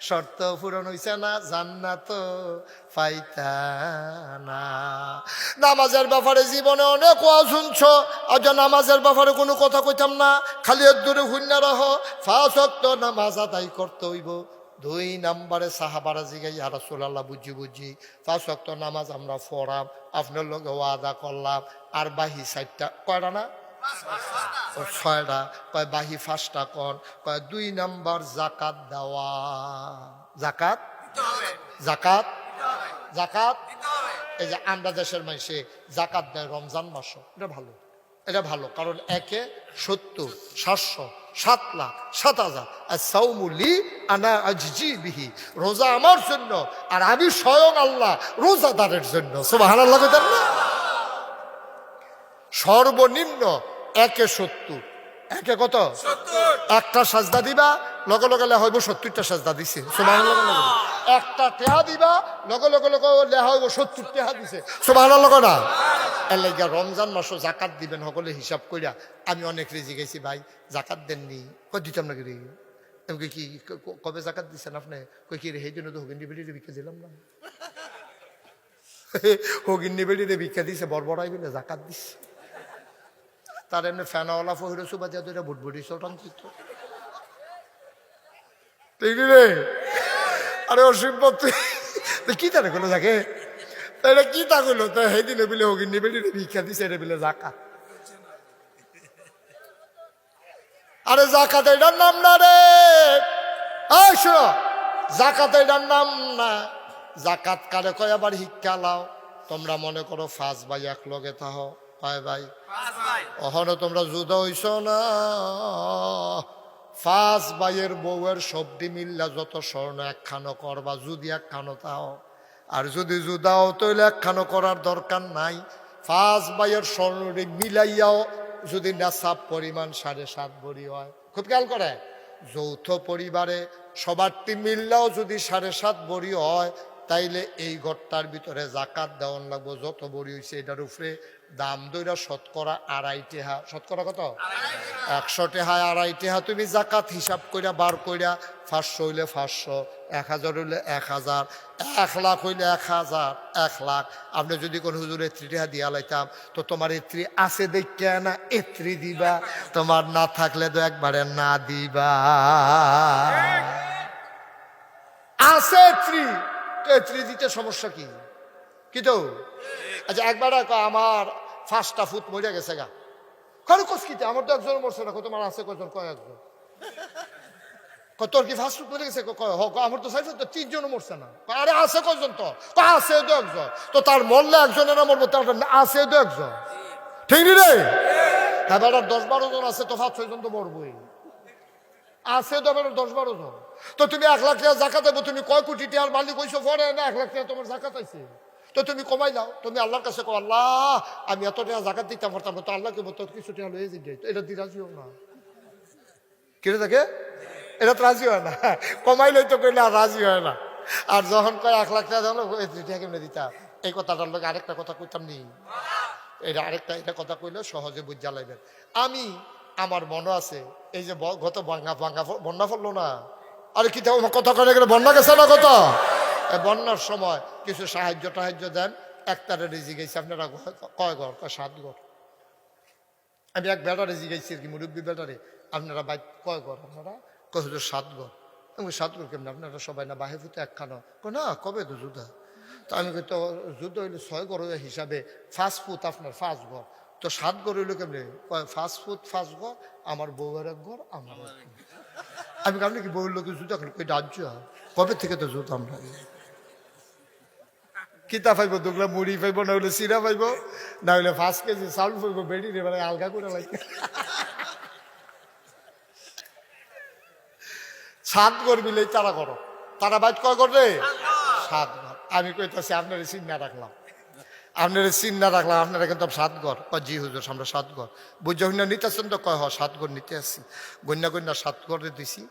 শর্ত পূরণ হইছে না, জান্নাত পাইতা না। নামাজের ব্যাপারে জীবনে অনেক ওয়াজ শুনছ, আজ নামাজের ব্যাপারে কোনো কথা কইতাম না, খালি এর দূরে হুন্না রহ। 5 ওয়াক্ত নামাজ আদায় করতে হইব। 2 নম্বরে সাহাবারা জিগাই, ইয়া রাসূলুল্লাহ বুঝি 5 ওয়াক্ত নামাজ আমরা পড়াম, আপনার লগে ওয়াদা করলাম, আর বাহি 4টা কয়টা না 6টা, কয় বাহি 5টা কন, কয় 2 নম্বর জাকাত দেওয়া। জাকাত জাকাত জাকাত এই যে আমরা দেশের মানুষে জাকাত দেয় রমজান মাস, এটা ভালো, এটা ভালো, কারণ 1 70 700 7 লাখ 7,000। আর সাউমুলি আনা আজজি বিহি, রোজা আমার জন্য আর আমি স্বয়ং আল্লাহ রোজাদারের জন্য। সুবহানাল্লাহ বলেন না? সর্বনিম্ন 1 70, 1 কত 70, একটা সাজদা দিবা লগে লগে লেখা হইব 70টা সাজদা দিছে। সুবহানাল্লাহ। একটা টেহা দিবা লগে লগে লেখা হইব 70 টেহা দিছে। সুবহানাল্লাহ না? এর লাগা রমজান মাসও জাকাত দিবেন সকলে হিসাব কইরা। আমি অনেক রেজি গেছি, ভাই জাকাত দেননি, কই দিতাম না কি রে, আমি কি কবে জাকাত দিচ্ছেন আপনি, কই কি রে সেই জন্য তো হগিন্নি বেড়িরে ভিক্ষা দিলাম না। হগিন্নি বেড়িরে ভিক্ষা দিছে, বড়াই বলে জাকাত দিচ্ছে। তার এমনি ফ্যানাওয়ালা ফহির সুবা দিয়া দুইটা বুটবুটি চলটান চিত্র, ঠিক রে? আরে অসিম্পদ তুই কি তারে কোনো থাকে, এটা কি তা করলো, তো সেই দিনে বিলে হগিন্নি বেড়িরে ভিক্ষা দিছে, এটা বিলে জাকাত। আরে জাকাত এটার নাম না রে, এই শোনো, জাকাত এটার নাম না। জাকাত কারে কয় আবার শিক্ষা লাও। তোমরা মনে করো 5 ভাই এক লগে থাহ, কয় ভাই? ওখানে তোমরা জুদা হইছ না। 5 ভাইয়ের বউয়ের সবদি মিল্লা যত স্বর্ণ একখানো করবা, যদি একখানো তাও, আর যদি জুদাও তৈলে একখানো করার দরকার নাই। 5 ভাইয়ের স্বর্ণটি মিলাইয়াও যদি নেশাব পরিমাণ 7.5 ভরি হয়, খুব খেয়াল করে, যৌথ পরিবারে সবারটি মিললেও যদি 7.5 ভরি হয়, তাইলে এই ঘরটার ভিতরে জাকাত দেওয়ান লাগবো। যত ভরি হয়েছে এটার উপরে দাম দইরা শতকরা 2.5 টাকা। শতকরা কত? 100 টাকা 2.5 টাকা তুমি জাকাত হিসাব কইরা বার কইরা, 500 হইলে 500, 1000 হইলে 1000, 1 লাখ হইলে 1000, 1 লাখ। আপনি যদি কোন হুজুর 3 টাকা দিয়া লাইতাম, তো তোমার 3 আছে দেখে না 3 দিবা, তোমার না থাকলে তো একবারে না দিবা। আছে 3 দিতে সমস্যা কি? কি তো আচ্ছা, একবার আমার 5টা ফুট মরে গেছে গা, কারো কসকিতে আমার তো একজন মরছে না, তোমার আছে কয়জন? কয় একজন। তোর কি 5 ফুট মরে গেছে? আমার তো 4 ফুট, 3 জন মরছে না। আরে আছে কয়জন? তো আছে তো একজন, তো তার মরলে একজনের না মরবো, তার আছে তো একজন, ঠিক নি রে? হ্যাঁ বেটার 10-12 জন আছে, তো 5-6 জন তো মরবই, আছে তো বেটার 10-12 জন। তো তুমি 1 লাখ টাকা জাকাত দেবো, তুমি কয় কোটি টাকার মালিক হইছো পরে না 1 লাখ টাকা তোমার জাকাত আইছে, তো তুমি কমাই লাও। তুমি আল্লাহর কাছে কো, আল্লাহ আমি এত টাকা জাকাত দিতাম পারতাম, তো আল্লাহকে বলতো কিছু টাকা লয়ে যাই, এটা দিয়ে রাজি হোক না, কিনে থাকে এটা তো রাজি হয় না। কমাই লইতো কইলে আর রাজি হয় না। আর যখন কয় 1 লাখ টাকা জানো টাকা কেমনে দিতাম, এই কথাটার লোক আরেকটা কথা কইতাম নি, এটা আরেকটা এটা কথা কইলে সহজে বুঝ জ্বালাইবেন। আমি আমার মনে আছে, এই যে গত বন্যা পড়লো না, আরে কি কথা করে গেলে বন্যা গেছে না, কত বন্যার সময় কিছু সাহায্য দেন। একটারে রেজি গেছি, আপনারা কয় ঘর? কয় 7 ঘর। আমি এক বেটারে জিগাইছি আর কি, মুরব্বী বেটারে, আপনারা বাইক কয় ঘর? আপনারা কয় 7 ঘর। আমি 7 ঘর কেমন? আপনারা সবাই না বাহে ফুতে একখানো? না, কবে তো যুদ্ধ? তো আমি তো যুদ্ধ হইলে 6 ঘর হিসাবে 5 ফুট আপনার 5 ঘর, তো 7 ঘর হইলো কেমনি? 5 ফুট 5 ঘর, আমার বউয়ের 1 ঘর, আমার 1 ঘর। আমি আপনি কি বউয়ের লোকের জুতো এখন কই রাজ্য কবে থেকে তো জুতো আমরা কিতা পাইব? দুগলা মুড়ি পাইব, না হইলে চিরা পাইব, না হইলে 5 কেজি চাউল পাইব, বেড়ি রে মানে আলগা করে লাগে। 7 ঘর মিলেই তারা করো, তারা বাইট কয় করে? 7 ঘর। আমি কইতাছি আপনার চিন্তা রাখলাম, আপনারা কিন্তু 7 ঘর। জি হুজুর আমরা 7 ঘর। বুঝে হইনা নিতেছেন তো? কয় 7 ঘর নিতে আসছি। গন্যা 7 ঘরে দিছি।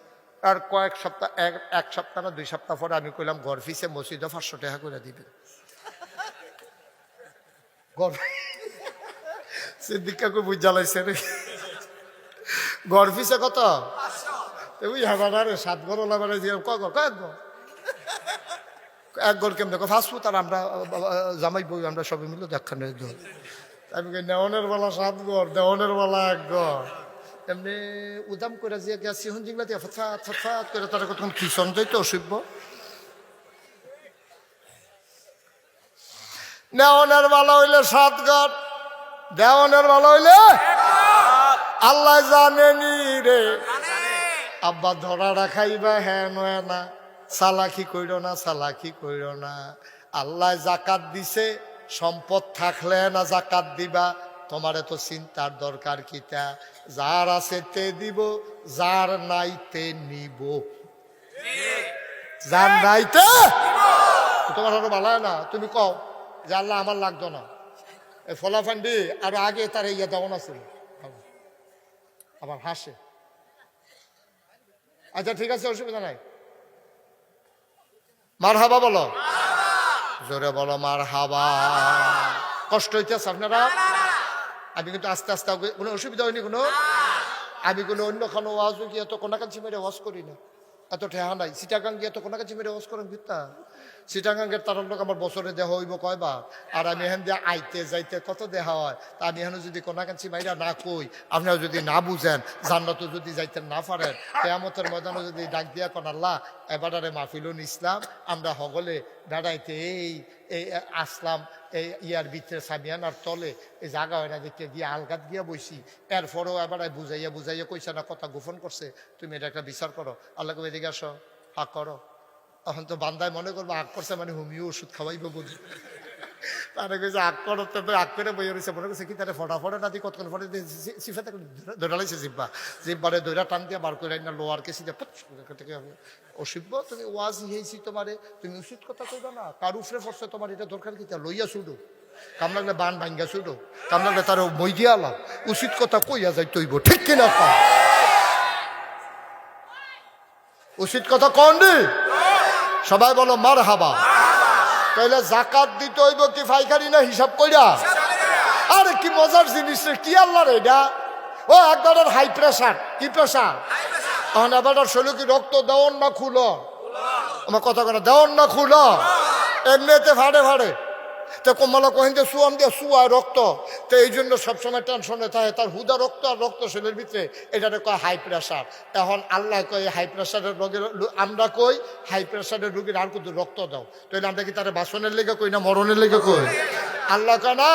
আর কয়েক সপ্তাহ, 1 সপ্তাহ না 2 সপ্তাহ পরে আমি কইলাম ঘর ফিসে মসজিদে 500 টাকা করে দিবে। সিদ্দিক কাকু বুঝ জ্বালাইছে রে, ঘর ফিসে কত? ওই হাবারে 7 ঘর লাভারে যে কয়েক ঘর এক ঘর কেমন দেখো ফাস্টফুড আর আমরা জামাই বই আমরা সবাই মিলে দেখানো ঘর। আমি নেওয়ানের বেলা 7 ঘর, দেওয়ানের বেলা 1 ঘর, এমনি উদাম করে যে গেছি হন যেগুলা দিয়ে ফাত করে তারা কতক্ষণ খিচন যাইতো অসভ্য। নেওয়ানের বেলা হইলে 7 ঘর, দেওয়ানের বেলা হইলে আল্লাহ জানেনি রে। আব্বা ধরা রাখাইবা হ্যাঁ নয় না, চালাকি কইর না, চালাকি কইর না। আল্লাহ জাকাত দিছে, সম্পদ থাকলে না জাকাত দিবা, তোমার এত চিন্তার দরকার কিটা? যার আছে তে দিব, যার নাইতে নিব, যার নাইতে তোমার আরো ভালো না। তুমি কও যে আল্লাহ আমার লাগতো না, এই ফলাফান্ডি আর আগে তার ইয়ে দেওয়া ছিল, আবার হাসে। আচ্ছা ঠিক আছে, অসুবিধা নাই। মার হাবা বলো, জোরে বলো মার হাবা। কষ্ট হইতেছে আপনারা? আমি কিন্তু আস্তে আস্তে, কোনো অসুবিধা হয়নি কোনো? আমি কোনো অন্য কোনো ওয়াজ গিয়ে এত কোনাকাঞ্চি মেরে ওয়াজ করি না, এত ঠেহা নাই। সিটাগাং গিয়ে এত কোনাকাঞ্চি মেরে ওয়াজ করেন ভিত্তা? সিটাগাঙ্গের তার লোক আমার বছরে দেহা হইব কয়বার, আর আমি এখান দিয়ে আইতে যাইতে কত দেহা হয়। তা আমি এখানে যদি কোনাকাঞ্চি মাইরা না কই, আপনারা যদি না বুঝেন, জান্নাতে যদি যাইতে না পারেন, কিয়ামতের ময়দানে যদি ডাক দিয়া কোন আল্লাহ এবারে মাহফিলুল ইসলাম আমরা হগলে বেড়াইতে এই আসলাম, এই ইয়ার ভিতরে সামিয়ানার তলে এই জায়গা হয় না দেখতে গিয়ে আলগাত গিয়া বইছি, এরপরেও এবার বুঝাইয়া কইছে না, কথা গোপন করছে, তুমি এটা একটা বিচার করো। আল্লাহকে এদিকে আসো, হাক করো। এখন তো বান্দায় মনে করবো আগ করছে মানে হোমিও ওষুধ খাওয়াইবো বুঝি। তারা কইছে আগ করতে তো আগ করে বই রয়েছে, মনে করছে কি তারা ফটাফটে না দিয়ে কতক্ষণ ফটে সিফাতে ধরালাইছে, জিব্বারে দৈরা টান দিয়ে বার করে না লোয়ার কেসি দিয়ে থেকে অসভ্য। তুমি ওয়াজ হয়েছি তোমারে, তুমি উচিত কথা কইবা না। কার উফরে পড়ছে তোমার এটা দরকার কি? লইয়া ছুডো, কাম লাগলে বান ভাঙ্গা ছুডো, কাম লাগলে তার মই দিয়া আলাম, উচিত কথা কইয়া যাই তৈব, ঠিক কিনা? উচিত কথা কন দি সবাই বলো মার হাবা। তাইলে জাকাত দিতে হইব কি ফাইকারি না হিসাব কইরা? আরে কি মজার জিনিস রে, কি আল্লাহ রে এটা। ও একবারের হাই প্রেসার, কি প্রেসার? তখন এবার শরীর কি রক্ত দেওয়ান না খুলো? আমার কথা কথা দেওয়ান না খুলো, এমনিতে ফাড়ে ফাড়ে তো কমলা কহিন যে সুয়াম দিয়ে সুয়ায় রক্ত, তো এই জন্য সবসময় টেনশনে থাকে তার হুদা রক্ত আর রক্ত শরীরের ভিতরে, এটাতে কয় হাই প্রেসার। এখন আল্লাহ কয় হাই প্রেসারের রোগের, আমরা কই হাই প্রেসারের রোগীর আর কিন্তু রক্ত দাও, তাহলে আমরা কি তারা বাসনের লেগে কই না মরণের লেগে কই? আল্লাহ কয় না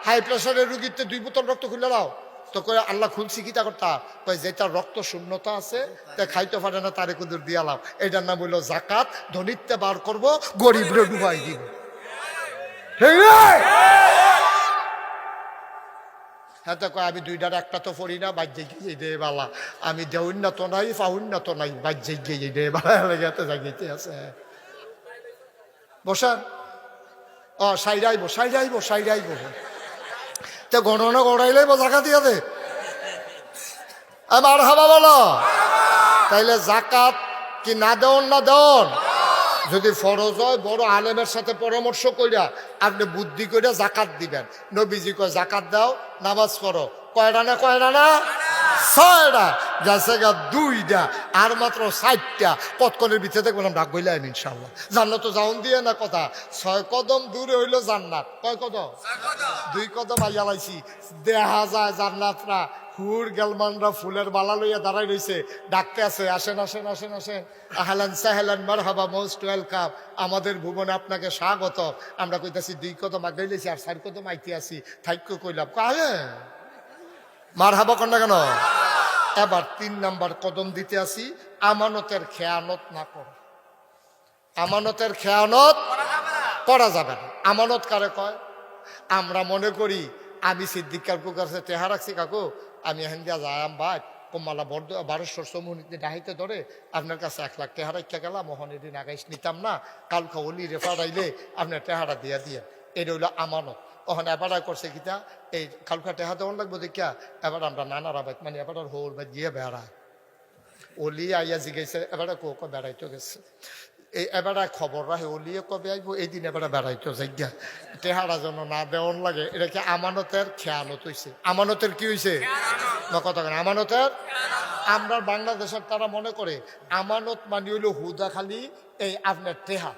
হাই প্রেসারের রুগীতে 2 বোতল রক্ত খুলে দাও, তো কয় আল্লাহ খুলছি কি তা করতা, কয় যে তার রক্ত শূন্যতা আছে তা খাইতে পারে না তারে কুদুর দিয়ালাম, এটার নাম হইল জাকাত। ধনীতে বার করবো, গরিবরে ডুবাই দিব। হ্যাঁ তো আমি 2টার একটা তো পড়ি না, বাজ্যে গিয়ে দে বালা, আমি দেউন্নত নাই ফাউন্নত নাই, বাজ্যে গিয়ে দে বালা জাগিতে আছে। বসান, সাইডাইব তো গণনা গড়াইলেই জাকাত দিয়া দে। আমার হাবা বলো, তাইলে জাকাত কি না দেওন না দেওন? যদি ফরজ হয় বড় আলেমের সাথে পরামর্শ কইরা আপনি বুদ্ধি কইরা জাকাত দিবেন। নবীজি কয় জাকাত দাও, নামাজ পড়ো, কয়টা না 6টা, যাচ্ছে গা 2টা, আর মাত্র 4টা। কতক্ষণের ভিতরে দেখবেন আমরা ডাক বইলাম ইনশাল্লাহ। জান্নাত তো যাওন দিয়ে না কথা, 6 কদম দূরে হইল জান্নাত। কয় কদম? 2 কদম আইয়া লাইছি, দেখা যায় জান্নাতরা হুর গেলমানরা ফুলের বালা লইয়া দাঁড়াই রয়েছে, ডাকতে আছে, আসেন আসেন আসেন আসেন, আহলান সাহলান মারহাবা, মোস্ট ওয়েলকাম, আমাদের ভুবনে আপনাকে স্বাগত। আমরা কইতাছি 2 কদম আগে লইছি আর 4 কদম আইতে আছি, থাইক্য কইলাম কাহে মারহাবা কর না কেন? এবার 3 নাম্বার কদম দিতে আসি, আমানতের খেয়ানত না করো। আমানতের খেয়ানত করা যাবে না। আমানত কারে কয়? আমরা মনে করি আমি সিদ্দিক কাকুর কাছে টেহা রাখছি, কাকু আমি এখান দিয়া যাইম ভাই কমালা বড় 1200 সমুনিতে ডাহিতে ধরে আপনার কাছে 1 লাখ টেহা রাখা গেলাম, মোহন এদিন আগাইস নিতাম না, কালকা অলি রেফার আইলে আপনার টেহারা দিয়া দিয়ে, এটা হইলো আমানত। ওখানে এবার করছে কিতা, এই কালকা টেহা দেওয়ান লাগবো দেখিয়া এবার আমরা নানারা বাইক মানে এবার হোল বা গিয়ে বেড়ায় অলি আইয়া জিগাইছে, এবারে বেড়াইতে গেছে, এই এবারে খবর রাখে ওলিয়ে কবে আইব, এই দিন এবারে বেড়াইতো জায়গা টেহারা যেন না দেওয়ার লাগে। এটা কি আমানতের খেয়ানত হয়েছে? আমানতের কি হয়েছে না কথা কেন? আমানতের আমরা বাংলাদেশের তারা মনে করে আমানত মানে হইল হুদা খালি এই আপনার টেহা।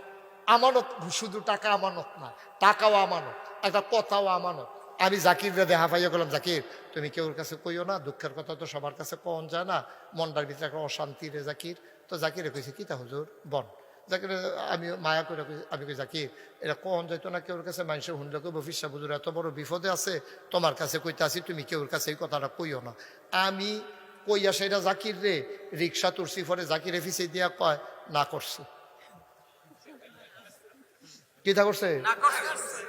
আমানত শুধু টাকা আমানত না, টাকাও আমানত, একটা কথাও আমানত। আমি জাকিররে দেখা পাইয়া গেলাম, জাকির তুমি কেউর কাছে কইও না, দুঃখের কথা তো সবার কাছে কন যায় না, মনটার ভিতরে একটা অশান্তি রে জাকির। তো জাকিরে কইছে কিতা হুজুর বন। জাকির আমি মায়া করে আমি কই জাকির এটা কন যাইতো না কেউর কাছে, মানুষের শুনলে কইব ফিসা হুজুর এত বড় বিপদে আছে, তোমার কাছে কইতে আসি, তুমি কেউর কাছে এই কথাটা কইও না। আমি কইয়া সেটা জাকির রে রিক্সা তুরসি পরে জাকিরে ফিসে দিয়া কয় না করছে। কিতা করছে?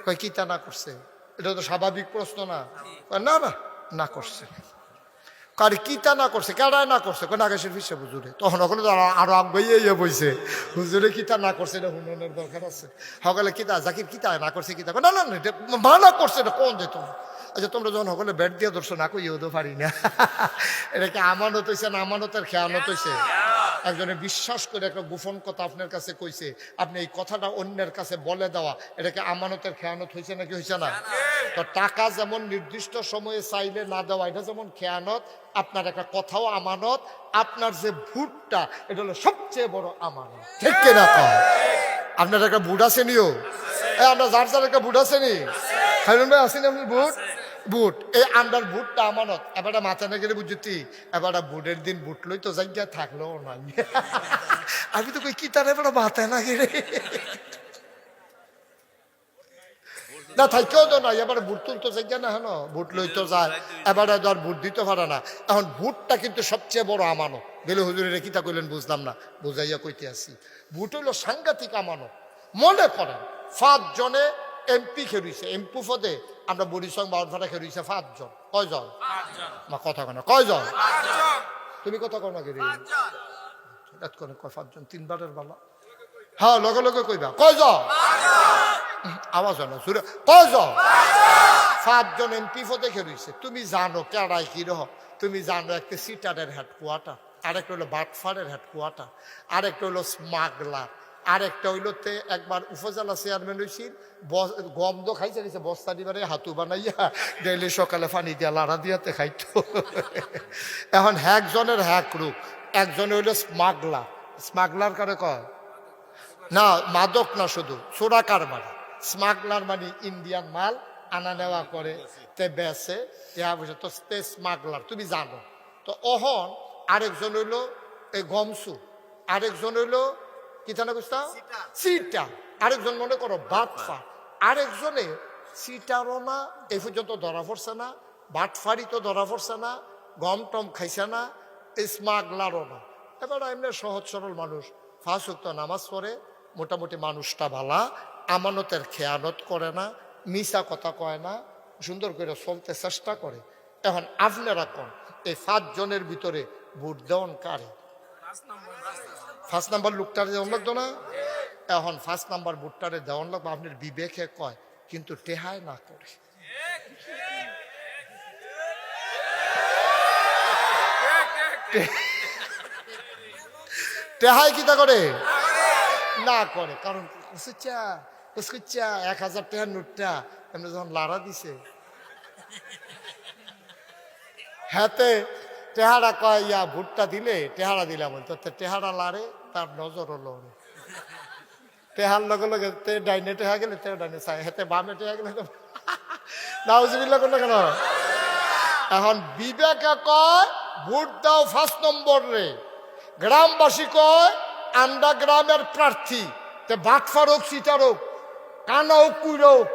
কয় কিতা না করছে? এটা তো স্বাভাবিক প্রশ্ন না? না না না করছে। কার কিতা না করছে? কেডায় না করছে? কোন আকাশের ফিসে হুজুরে। তখন ওখানে আরো আগাইয়া বইছে, হুজুরে কিতা না করছে এটা হুননের দরকার আছে। সকালে কিতা জাকির কিতা না করছে, কিতা না না এটা মানা করছে, এটা কোন যেত। আচ্ছা তোমরা যখন সকলে ব্যাট দিয়ে ধরছো না কইও তো পারি না। এটা কি আমানত হয়েছে না আমানতের খেয়ানত হয়েছে? একজনে বিশ্বাস করে একটা গোপন কথা আপনার কাছে কইছে, আপনি এই কথাটা অন্যের কাছে বলে দেওয়া, এটাকে আমানতের খেয়ানত হয়েছে নাকি হয়েছে না? তো টাকা যেমন নির্দিষ্ট সময়ে চাইলে না দেওয়া এটা যেমন খেয়ানত, আপনার একটা কথাও আমানত, আপনার যে ভোটটা এটা হলো সবচেয়ে বড় আমানত। ঠিক কিনা কয়? আপনার একটা ভোট আছে নিও, আমরা যার যার একটা ভোট আছে নি, খাইরুন ভাই আসেনি আপনার ভোট? বুট এই আন্ডার বুটটা আমানত। এবারে মাথা না গেলে বুঝছি এবারে বুটের দিন বুট লই তো জায়গা থাকলেও নাই। আমি তো কই কি তার এবারে মাথা না গেলে না থাকেও তো নাই, এবারে বুট তুলতো জায়গা না, হেন বুট লই তো যায়, এবারে ধর বুট দিতে পারে না। এখন বুটটা কিন্তু সবচেয়ে বড় আমানত। বেলে হুজুরের কিতা কইলেন বুঝলাম না, বুঝাইয়া কইতে আসি। বুট হইলো সাংঘাতিক আমানত। মনে করেন 5 জনে এমপি খেলুইছে, এমপি পদে আমরা বরিশং বাউরভাড়া খেলুইছে 5 জন। কয়জন? না কথা কেন কয়জন? তুমি কথা কো না গেলি কয় 5 জন, 3 বারের বেলা। হ্যাঁ লগে লগে কইবা কয়জন? আওয়াজ হয় না সুরে, কয়জন? 5 জন এমপি পদে খেলুইছে। তুমি জানো কেডাই কি রহ? তুমি জানো একটা সিটারের হেডকোয়ার্টার, আরেকটা হলো বাটফারের হেডকোয়ার্টার, আরেকটা হলো স্মাগলার, আরেকটা হইলো তে একবার উপজেলা চেয়ারম্যান হয়েছিল, গন্ধ খাইছে গেছে বস্তা দিবারে হাতু বানাইয়া ডেইলি সকালে পানি দিয়া লাড়া দিয়াতে খাইতো। এখন একজনের হ্যাক রূপ, একজন হইলো স্মাগলার। স্মাগলার কারে কয়? না মাদক না, শুধু চোরা কারবার। স্মাগলার মানে ইন্ডিয়ান মাল আনা নেওয়া করে, তে বেচে, তো স্মাগলার তুমি জানো। তো অহন আরেকজন হইলো এই গমসু, আরেকজন হইলো কি জানা বুঝতা সিটা, আরেকজন মনে করো বাটফা, আরেকজনে সিটারও না এই পর্যন্ত ধরা পড়ছে না, বাটফারি তো ধরা পড়ছে না, গম টম খাইছে না, স্মাগলারও না। এবার এমনি সহজ সরল মানুষ, 5 ওয়াক্ত নামাজ পড়ে, মোটামুটি মানুষটা ভালা, আমানতের খেয়ানত করে না, মিছা কথা কয় না, সুন্দর করে চলতে চেষ্টা করে। এখন আপনারা কোন এই 5 জনের ভিতরে ভোট দেওয়ান কারে? 5 নাম্বার লোকটারে দেওয়ান লাগতো না? এখন 5 নাম্বার ভোটটারে দেওয়ান লাগবে আপনার বিবেকে কয়, কিন্তু টেহায় না করে। টেহায় কিতা করে না করে, কারণ 1000 টাকার নোটটা এমনি যখন লাড়া দিছে হাতে টেহারা কয় ইয়া ভুট্টা দিলে টেহারা দিলাম, তো টেহারা লাড়ে, তার নজরও লড়ে। টেহার লগে লগে তে ডাইনে টেহা গেলে তে ডাইনে চাই, হাতে বামে টেহা গেলে নাউজুবিল্লাহ করলে কেন? এখন বিবেকে কয় ভোট দাও 5 নম্বর রে, গ্রামবাসী কয় আমরা গ্রামের প্রার্থী, তে বাটফার হোক সিটার হোক কানা হোক কুইর হোক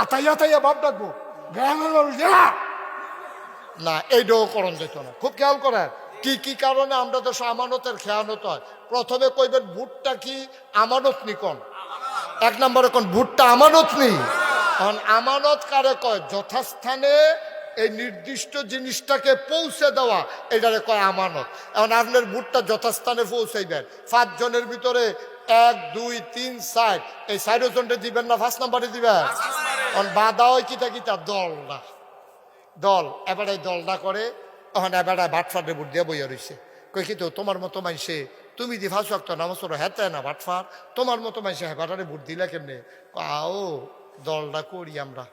আতাইয়া আতাইয়া ভাব ডাকবো গ্রামের না, এইটাও করণ যেত না। খুব খেয়াল করেন কি কি কারণে আমরা তো আমানতের খেয়ানত হয়। প্রথমে কইবেন ভোটটা কি আমানত নি, কোন 1 নম্বরে কোন ভোটটা আমানত নি। এখন আমানত কারে কয়? যথাস্থানে এই নির্দিষ্ট জিনিসটাকে পৌঁছে দেওয়া, এটারে কয় আমানত। এখন আপনার ভোটটা যথাস্থানে পৌঁছাইবেন, 5 জনের ভিতরে 1 2 3 4 এই 4 জনটা দিবেন না 5 নম্বরে দিবেন। এখন বাধা হয় কিতা কিতা দল না দল, এবারে দলটা করে, তখন এবারে বাটফাটে ভোট দিয়ে বইয়া রয়েছে। কই কি তো তোমার মতো মানুষে তুমি দি 5 ওয়াক্ত নামাজ পড়ো, হেতে না বাটফার, তোমার মতো মাইসে হেবাটারে ভোট দিলা কেমনে? আও দলটা করি আমরা,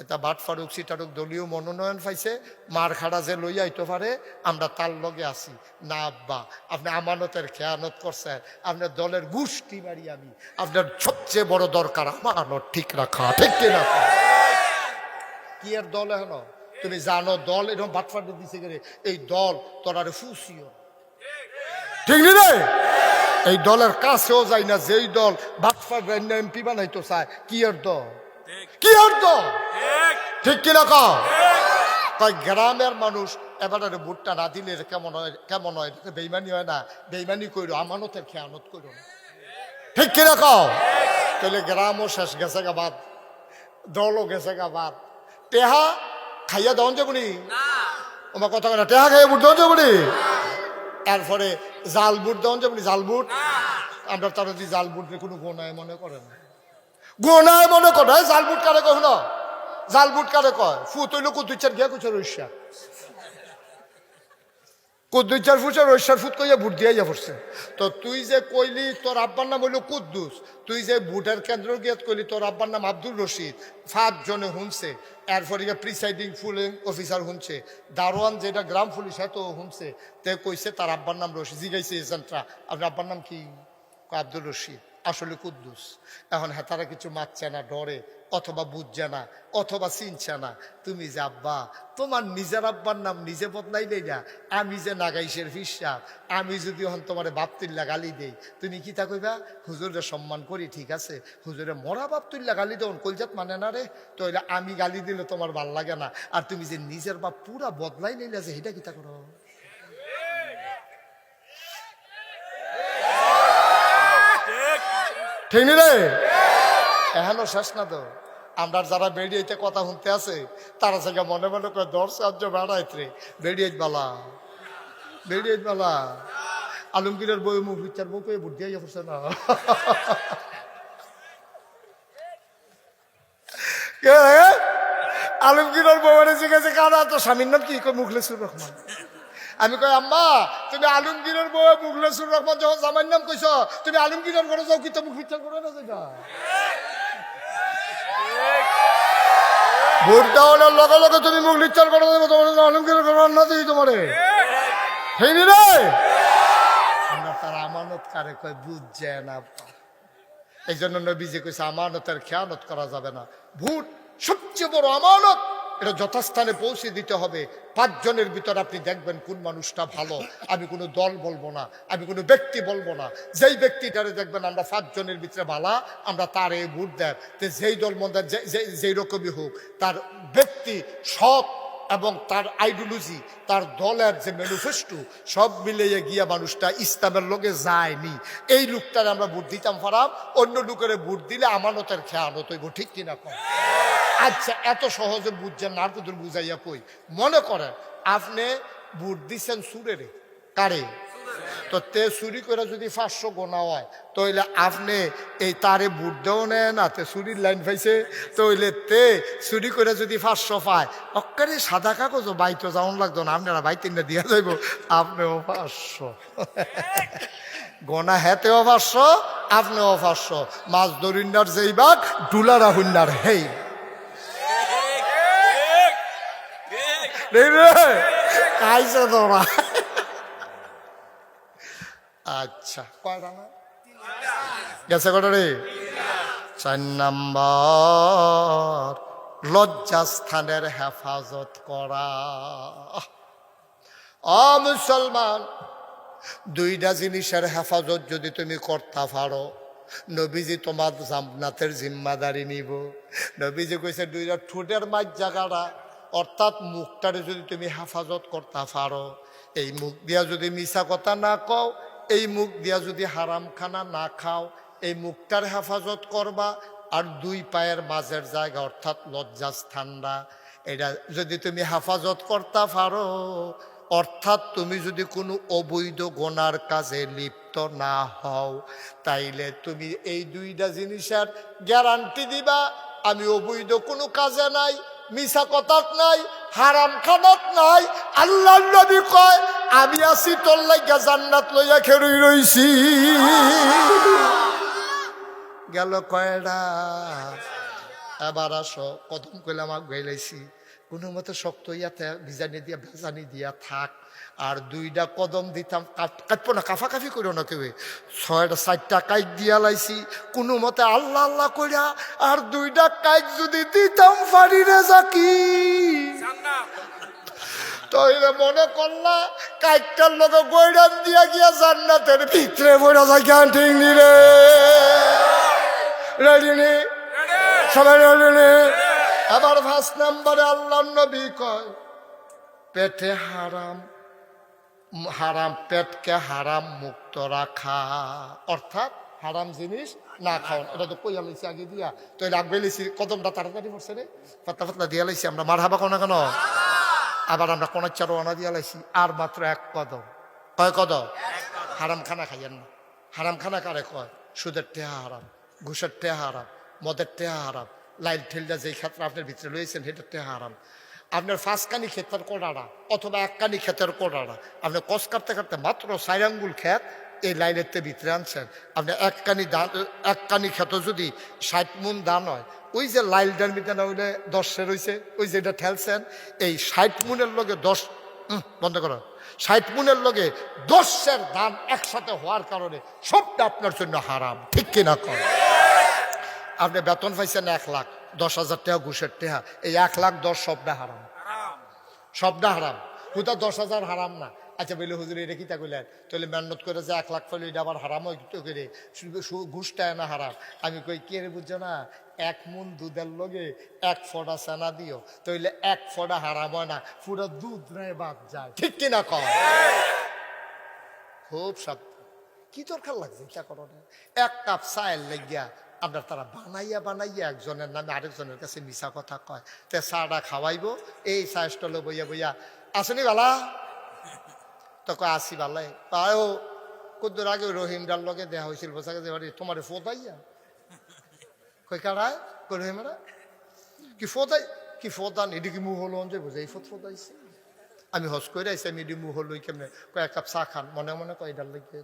এটা বাট ফারুক সিটারুক দলীয় মনোনয়ন পাইছে, মার খাড়া যে লই আইতে পারে আমরা তার লগে আছি না। আব্বা আপনি আমানতের খেয়ানত করছেন, আপনার দলের গোষ্ঠী মারি আমি, আপনার সবচেয়ে বড় দরকার আমানত ঠিক রাখা, ঠিক কিনা? কি এর দল হেন তুমি জানো দল এরকম বাটফাটে দিছে গেলে এই দল তোরারে ফুসিও, ঠিক রে? এই দলের কাছেও যায় না যেই দল বাটফাট এমপি বানাইতো চায়। কি এর দল? কি এর দল? ঠিক কিনা কও? তাই গ্রামের মানুষ এবারে ভোটটা না দিলে কেমন হয়? কেমন হয়? বেইমানি হয় না? বেইমানি কইরো, আমানতের খেয়ানত কইরো না, ঠিক কিনা কও? তাহলে গ্রামও শেষ গেছে গা বাদ, দলও গেছে গা বাদ। টেহা খাইয়া দেওয়া যাবনি, আমার কথা না, টেহা খাইয়া বুট দেওয়া যাবনি, এরপরে জাল বুট দেওয়া যাবনি, জাল বুট। আমরা তারা যদি জাল বুট কোনো গোনায় মনে করে না, গোনায় মনে করে। জাল বুট কারে কয় না? জাল বুট কারে কয়? ফুট হইলো কুদ্দুচার গিয়া কুচার ঐশা, কুদ্দুচার ফুচার ঐশার ফুট কইয়া বুট দিয়ে যা পড়ছে। তো তুই যে কইলি তোর আব্বার নাম হইলো কুদ্দুস, তুই যে বুটের কেন্দ্র গিয়ে কইলি তোর আব্বার নাম আব্দুল রশিদ, 5 জনে শুনছে, এরপরে প্রিসাইডিং ফুলিং অফিসার শুনছে, দারোয়ান যেটা গ্রাম পুলিশ হ্যাঁ তো শুনছে, তে কইছে তার আব্বার নাম রশিদ। জিগাইছে এজেন্টরা আপনার আব্বার নাম কি? আব্দুল রশিদ, আসলে কুদ্দুস। এখন হ্যাঁ তারা কিছু মারছে না, ডরে, অথবা বুঝছে না, অথবা চিনছে না। তুমি যে আব্বা, তোমার নিজের আব্বার নাম নিজে বদলাইলেই না। আমি যে নাগাইশের ফিসা, আমি যদি হন তোমার বাপ তুল্লা গালি দেই, তুমি কি তা কইবা? হুজুরের সম্মান করি, ঠিক আছে, হুজুরে মরা বাপ তুল্লা গালি দেন কলজাত মানে না রে, তো আমি গালি দিলে তোমার ভাল লাগে না। আর তুমি যে নিজের বাপ পুরা বদলাই লইলা যে এটা কি তা করো? ঠিক নি রে? এখনো শেষ না তো। আমরা যারা বেরিয়েতে কথা শুনতে আছে তারা থেকে মনে মনে করে 10 সাহায্য বেড়াইত রে, বেরিয়ে বালা, বেরিয়ে বালা। আলমগীরের বই মুখ বিচার বউ পেয়ে বুদ্ধি আইয়া পড়ছে না। আলমগীরের বউরে জিজ্ঞাসা কারা তো স্বামীর নাম কি? মুখলেসুর রহমান। আমি কই আম্মা তুমি আলমগীরের বউ মুখলেসুর রহমান যখন জামাইর নাম কইছ, তুমি আলমগীরের ঘরে যাও কি তো মুখ বিচার করে না যেটা? ভোট দেওয়ার লগে লগে তুমি মুখ লিচার করে দেবো, তোমার আলমগীরের ঘরে রান্না দিই তোমারে, ঠিক রে? আমরা তার আমানত কারে কয় বুঝছে না। এই জন্য নবীজি কইছে আমানতের খেয়ানত করা যাবে না। ভোট সবচেয়ে বড় আমানত, এটা যথাস্থানে পৌঁছে দিতে হবে। 5 জনের ভিতরে আপনি দেখবেন কোন মানুষটা ভালো। আমি কোনো দল বলবো না, আমি কোনো ব্যক্তি বলবো না, যেই ব্যক্তিটারে দেখবেন আমরা 5 জনের ভিতরে ভালা, আমরা তারে ভোট দেন। যেই দল মন্দার যেই রকমই হোক, তার ব্যক্তি সৎ এবং তার আইডিওলজি, তার দলের যে ম্যানিফেস্টো সব মিলিয়ে গিয়া মানুষটা ইসলামের লোকে যায়নি, এই লোকটারে আমরা ভোট দিতাম পারাম। অন্য লোকের ভোট দিলে আমানতের খেয়ানত হইব, ঠিক কিনা কম? আচ্ছা, এত সহজে বুঝছেন না, আর কত বুঝাইয়া কই। মনে করেন আপনি ভোট দিচ্ছেন সুরেরে, কারে? তো তে চুরি করে যদি 500 গোনা হয়, তাইলে আপনি এই তারে ভোট দেও নেন না, তে চুরির লাইন পাইছে, তাইলে তে চুরি করে যদি 500 পায়, অক্কারে সাদা কাগজ বাইতো যাওয়ান লাগতো না, আপনারা বাইতে না দিয়া যাইব, আপনিও 500 গোনা, হেতেও 500, আপনিও 500। মাছ দরিন্দার যেই বাঘ, ডুলারা হুন্নার হেই। খাইছে তোরা। আচ্ছা, কয়টা না গেছে কটা রে? 4 নম্বর, লজ্জাস্থানের হেফাজত করা। মুসলমান, 2টা জিনিসের হেফাজত যদি তুমি করতে পারো, নবীজি তোমার জান্নাতের জিম্মাদারি নিব। নবীজি কইছে 2টা ঠোঁটের মাঝ জায়গাটা, অর্থাৎ মুখটারে যদি তুমি হেফাজত করতে পারো, এই মুখ দিয়া যদি মিছা কথা না কও, এই মুখ দিয়া যদি হারাম খানা না খাও, এই মুখটার হেফাজত করবা। আর 2 পায়ের মাঝের জায়গা অর্থাৎ লজ্জাস্থানটা, এটা যদি তুমি হেফাজত করতে পারো, অর্থাৎ তুমি যদি কোনো অবৈধ গোনার কাজে লিপ্ত না হও, তাইলে তুমি এই 2টা জিনিসের গ্যারান্টি দিবা আমি অবৈধ কোনো কাজে নাই, মিছা কথাত নাই, হারাম খানাত নাই। আল্লাহর নবী কয় আমি আছি তোর লাইগা জান্নাত লইয়া খেরুই রইছি। গেল কয়টা, এবার আসো কদম কইলাম আগ গাইলাইছি, কোনো মতো শক্ত ইয়াতে বিজানি দিয়া ভেজানি দিয়া থাক। আর 2টা কদম দিতাম, কাটবো না, কাফাকাফি করো না কেউ। 6টা কাইক দিয়া লাইছি কোনো মতে আল্লাহ আল্লাহ কইরা। আর 2টা কাইক যদি দিতাম ফাড়িরে যাকি, তাইলে মনে করলা কাইকটার লগে গৈরান দিয়া গিয়া জান্নাতের ভিতরে বইরা যায়। জ্ঞান ঠিক নিরে রেডি নে সবাই, রেডি নে। আবার 5 নম্বরে আল্লাহ নবী কয় পেটে হারাম, হারাম পেটকে হারাম মুক্ত রাখা, অর্থাৎ হারাম জিনিস না খাওয়া। এটা তো কইয়া লাইছি আগে দিয়া, তো লাগবে লাইছি কদমটা তাড়াতাড়ি পড়ছে রে, পাতলা পাতলা দিয়া লাইছি আমরা। মার হাবা কোনা কেন? আবার আমরা কোনার চারো আনা দিয়া লাইছি। আর মাত্র 1 কদম। কয় কদম? হারাম খানা খাইয়েন না। হারাম খানা কারে কয়? সুদের টেহা হারাম, ঘুষের টেহা হারাম, মদের টেহা হারাম, লাইল ঠেলটা যেই ক্ষেত্রে আপনার ভিতরে রয়েছেন সেটার টেহা হারাম। আপনার 5 কানি ক্ষেতের কোড়াড়া অথবা 1 কানি ক্ষেতের কোড়াড়া, আপনি কষ কাটতে কাটতে মাত্র 4 আঙ্গুল ক্ষেত এই লাইনের ভিতরে আনছেন। আপনি 1 কানি ক্ষেত যদি 60 মুন দান হয়, ওই যে লাইলটার ভিতরে না হইলে 10 রয়েছে, ওই যেটা ঠেলছেন, এই 60 মুনের লগে 10 বন্ধ করো, 60 মুনের লগে 10 দান একসাথে হওয়ার কারণে সবটা আপনার জন্য হারাম। ঠিক কিনা কর? আপনি বেতন পাইছেন 1 লাখ, 10,000 টাকা ঘুষের টাকা, এই 1,10,000 সবটা হারাম, সবটা হারাম। হুতা 10,000 হারাম না। আচ্ছা বললে হুজুর এটা কি তা কইলেন? তাহলে মেহনত করে যে 1 লাখ পাইলে এটা আবার হারাম হয় তো করে, ঘুষটা না হারাম। আমি কই কে রে বুঝছো না, 1 মুন দুধের লগে 1 ফোঁটা সেনা দিও, তাইলে 1 ফোঁটা হারাম হয় না, পুরো দুধ নয় বাদ যায়। ঠিক কিনা কর? খুব সাবধান। কি দরকার লাগছে এটা করো না? 1 কাপ চায়ের লাগিয়া আপনার তারা বানাইয়া একজনের নামে আরেকজনের কাছে মিশা কথা কয়। তে চাটা খাওয়াইবো, এই চা স্টলে বইয়া বইয়া আসেনি বালা, তো কয় আসি বালাই পাও। কদ্দুর আগে রহিমডার লগে দেয়া হয়েছিল, বোঝা গেছে তোমার ফোদাইয়া কই কারায় কই রহিমেরা কি ফোদাই, কি ফোদান এটি কি মুহ হলো যে বোঝা এই ফোদাইছে। আমি হস করে আইসি, আমি এটি মুহ হলো কেমনে, কয় 1 কাপ চা খান, মনে মনে কয় এটার লাগিয়ে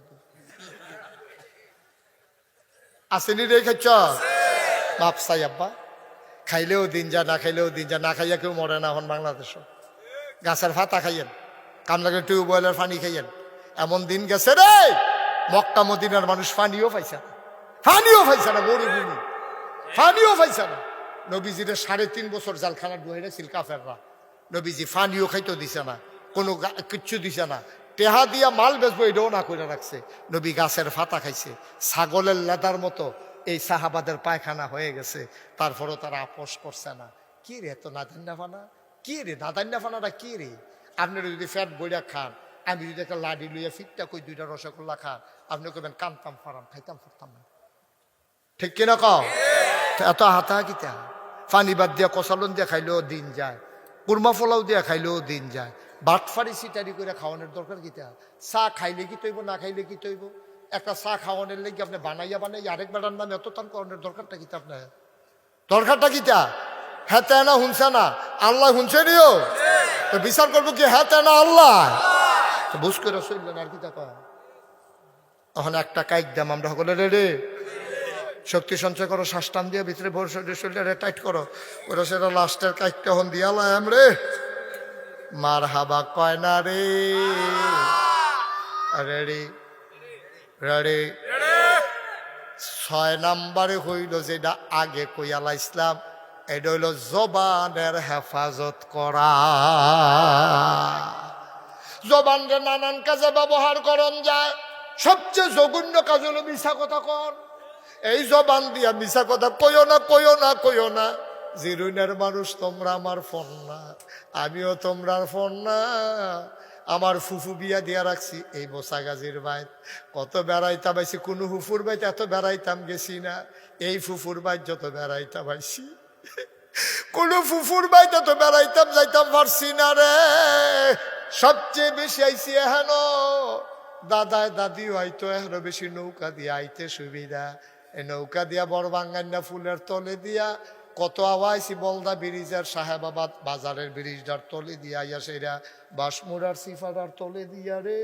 আসেনি রে খাচ্ছ বাপ চাই আব্বা। খাইলেও দিন যা, না খাইলেও দিন যা, না খাইয়া কেউ মরে না এখন বাংলাদেশ। গাছের ফাতা খাইয়েন, কাম লাগে টিউবওয়েলের পানি খাইয়েন। এমন দিন গেছে রে, মক্কা মদিনার মানুষ পানিও পাইছে না, পানিও পাইছে না, মরুভূমি পানিও পাইছে না। নবীজিরে 3.5 বছর জালখানা ডুহাইছিল কাফেররা, নবীজি পানিও খাইতেও দিছে না, কোনো কিচ্ছু দিছে না। টেহা দিয়া মাল বেচবো এটাও না করে রাখছে। নবী গাছের ফাতা খাইছে, ছাগলের লেদার মতো এই সাহাবাদের পায়খানা হয়ে গেছে, তারপরও তারা আপোষ করছে না। কি রে এত নাদান্না ফানা, কি রে নাদান্না ফানাটা কি রে? আপনারা যদি ফ্যাট বইয়া খান, আমি যদি একটা লাডি লইয়া ফিটটা কই 2টা রসগোল্লা খান, আপনি কইবেন কানতাম ফারাম, খাইতাম ফুরতাম না। ঠিক কিনা কও? এত হাতা কিতা পানি বাদ দিয়া কষালন দিয়া খাইলেও দিন যায়, কুরমা পোলাও দিয়া খাইলেও দিন যায়। বাটফারি সিটারি করে খাওয়ানোর দরকার কিতা? চা খাইলে কি তৈব, না খাইলে কি তৈব? একটা চা খাওয়ানোর লেগে আপনি বানাইয়া আরেক বেড়ার নামে এত টান করানোর দরকারটা কিতা? আপনার দরকারটা কিতা? হ্যাঁ তে না শুনছে না, আল্লাহ শুনছে নিও তো বিচার করবো কি? হ্যাঁ তে না আল্লাহ তো বুঝ করে চললেন আর কিতা কয়। তখন একটা কাইক দাম আমরা সকলে রেডি, শক্তি সঞ্চয় করো, শ্বাস টান দিয়ে ভিতরে ভোর শরীরে টাইট করো, ওরা সেটা লাস্টের কাইকটা হন দিয়ালাম রে। মার হাবা কয় না রে, রেডি রেডি। 6 নম্বরে হইল যেটা আগে কইয়ালা ইসলাম, এটা হইল জবানের হেফাজত করা। জবানকে নানান কাজে ব্যবহার করন যায়, সবচেয়ে জঘন্য কাজ হলো মিছা কথা কর। এই জবান দিয়া মিছা কথা কইও না, কইও না, কইও না। জিরুনের মানুষ তোমরা আমার ফোন না, আমিও তোমরার ফোন না। আমার ফুফু বিয়া দিয়া রাখছি এই বসা গাজির বাইত, কত বেড়াইতাম আইছি, কোনো ফুফুর বাইত এত বেড়াইতাম গেছি না। এই ফুফুর বাইত যত বেড়াইতাম আইছি, কোন ফুফুর বাইত এত বেড়াইতাম যাইতাম পারছি না রে। সবচেয়ে বেশি আইছি এহেন দাদায় দাদিও আইতো, এখনো বেশি নৌকা দিয়ে আইতে সুবিধা। এই নৌকা দিয়া বড় বাঙ্গান্না ফুলের তলে দিয়া কত আওয়াইছি বলদা ব্রিজের সাহেবাবাদ বাজারের ব্রিজটার তলে দিয়া আইয়া সেরা বাসমুরার সিফারার তলে দিয়া রে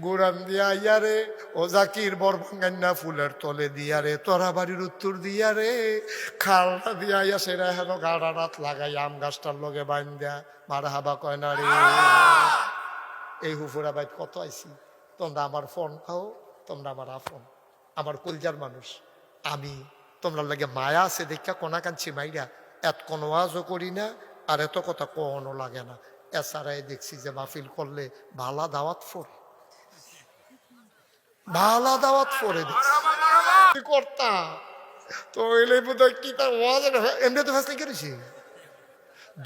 গোরান দিয়া আইয়া রে ও জাকির বরভাঙ্গান্না ফুলের তলে দিয়া রে তোরা বাড়ির উত্তর দিয়া রে খালটা দিয়া আইয়া সেরা হেন গাড়া রাত লাগাই আম গাছটার লগে বাইন দেয়া মারা হাবা কয় না রে। এই হুফুরা বাইত কত আইছি, তোমরা আমার ফোন খাও, তোমরা আমার আফন, আমার কলজার মানুষ। আমি তোমরা লাগে মায়া আছে দেখা কোনা কাঞ্চি মাইরা এত কোনো ওয়াজও করি না, আর এত কথা কোনো লাগে না। এছাড়াই দেখছি যে মাহফিল করলে ভালা দাওয়াত ফোরে, ভালা দাওয়াত ফোরে দেখছি করতাম তো এলে বোধ হয় কি তার ওয়াজ এমনি তো ফেসলি করেছি।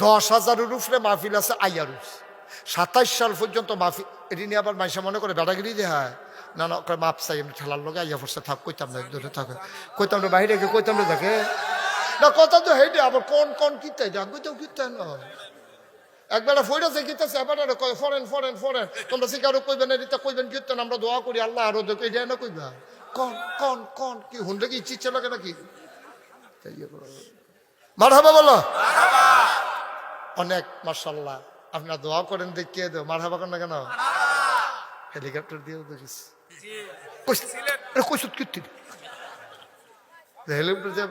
10,000-এর উপরে মাহফিল আছে আইয়ারুস, 27 সাল পর্যন্ত মাহফিল। এটি নিয়ে আবার মাইসা মনে করে বেড়াগিরি দেখায় না না মাপ চাই এমনি ঠেলার লোক আইয়া পড়ছে থাক কইতাম না দূরে থাকে কইতাম না বাইরে কইতাম না দেখে না কথা তো হেঁটে আবার কোন কোন কিনতে দেখ কইতেও কিনতে না একবেলা ফইরাছে কিনতেছে এবার ফরেন ফরেন ফরেন তোমরা শিকারও কইবেন এটা কইবেন কীর্তন আমরা দোয়া করি আল্লাহ আরো দেখো এটা না কইবা কন কন কন কি হুন্ডে কি ইচ্ছে লাগে নাকি মারহাবা বলো অনেক মাশাআল্লাহ আপনারা দোয়া করেন দেখিয়ে দেও মারহাবা করেন না কেন হেলিকপ্টার দিয়েও দেখিস কইসুত কীর্তি হেলিকপ্টার দিয়ে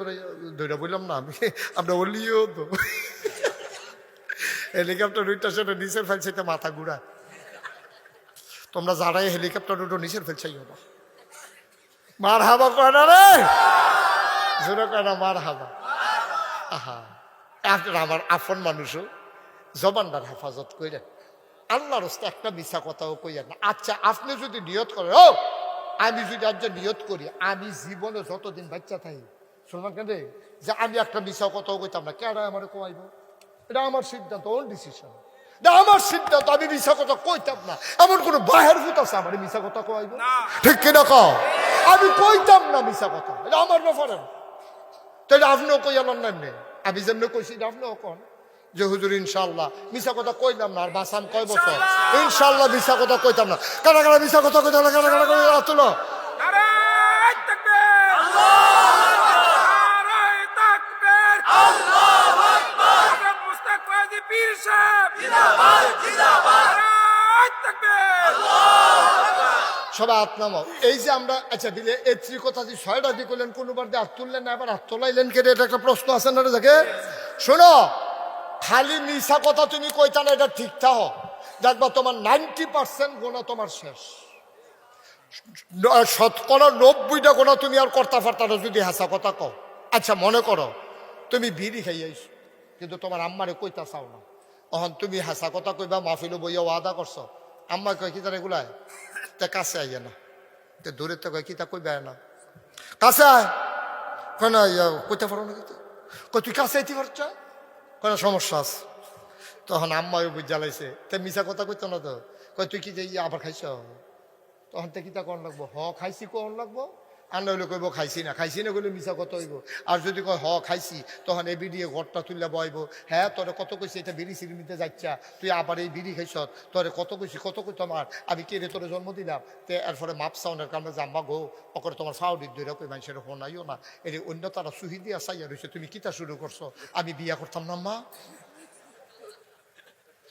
দইটা বললাম না আমি আমরা বললিও তো হেলিকপ্টার উঠতে সেটা নিচের ফেলছে মাথা ঘুরা তোমরা যারাই হেলিকপ্টার উঠো নিচের ফেলছাই না মার হাবা কয় না রে জোরে কয় না মার হাবা আহা আপনার আমার আপন মানুষও জবানদার হেফাজত কইরেন আল্লাহর রাস্তায় একটা মিছা কথাও কইয়া না। আচ্ছা আপনি যদি নিয়ত করেন ও আমি যদি আজ নিয়ত করি আমি জীবনে যতদিন বাচ্চা থাকি শুনলাম কেন যে আমি একটা মিছা কথাও কইতাম না কেন আমার কমাইব এটা আমার সিদ্ধান্ত ওন ডিসিশন আমার সিদ্ধান্ত আমি মিছা কথা কইতাম না এমন কোনো বাহের ভূত আছে আমার মিছা কথা কইব ঠিক কিনা কও আমি কইতাম না মিছা কথা এটা আমার ব্যাপারে তাহলে আপনিও কইয়ালেন না এমনি আমি যেমনি কইছি আপনিও কন যে হুজুর ইনশাল্লাহ মিছা কথা কইলাম না আর বাসাম কয় বছর ইনশাল্লাহ মিছা কথা কইতাম না কারা কারা মিছা কথা কইতাম না কারা কারা করে তুলো সবাই হাত নামাও। এই যে আমরা আচ্ছা দিলে এই কথা দিয়ে 6টা দিয়ে করলেন কোনোবার দিয়ে হাত তুললেন না এবার হাত তোলাইলেন কেটে এটা একটা প্রশ্ন আছে না দেখে শোনো খালি মিছা কথা তুমি কইতা না এটা ঠিক থাকো দেখবা তোমার 90% গোনা তোমার শেষ 90টা গোনা তুমি আর করতে পারতা না যদি হাসা কথা কও। আচ্ছা মনে করো তুমি বিড়ি খাইয়াইছো কিন্তু তোমার আম্মারে কইতা চাও না তখন তুমি হাসা কথা কইবা মাহফিলও বইয়া ওয়াদা করছো আম্মা কয় কি তার এগুলাই তে কাছে আইয়া না তে দূরে তো কয় কি তা কইবা না কাছে আয় কেন কইতে পারো না কিন্তু কই তুই কাছে আইতে পারছ কোনো সমস্যা আছে তখন আম্মাও বুঝ জ্বালাইছে তে মিছা কথা কইতো না তো কই তুই কি যে আবার খাইছ তখন তে কিতা কোন লাগবো খাইছি কোন লাগবো আর নইলে কইব খাইছি না কইলে মিছা কথা হইব আর যদি কয় খাইছি তখন এই বিড়ি ঘরটা তুললে বইব হ্যাঁ তোরে কত কইছি এটা বিড়ি সিঁড়ি নিতে যাচ্ছা তুই আবার এই বিড়ি খাইছ তোরে কত কইছি কত কই তোমার আমি কে রে তোরে জন্ম দিলাম তে এরপরে মাপ সাউনের কারণে জাম্মা গো অকরে তোমার ফাউডির দইরা কই মানুষের হোনাইও না এর অন্য তারা সুহি দিয়া চাইয়া রয়েছে তুমি কিতা শুরু করছো আমি বিয়া করতাম না মা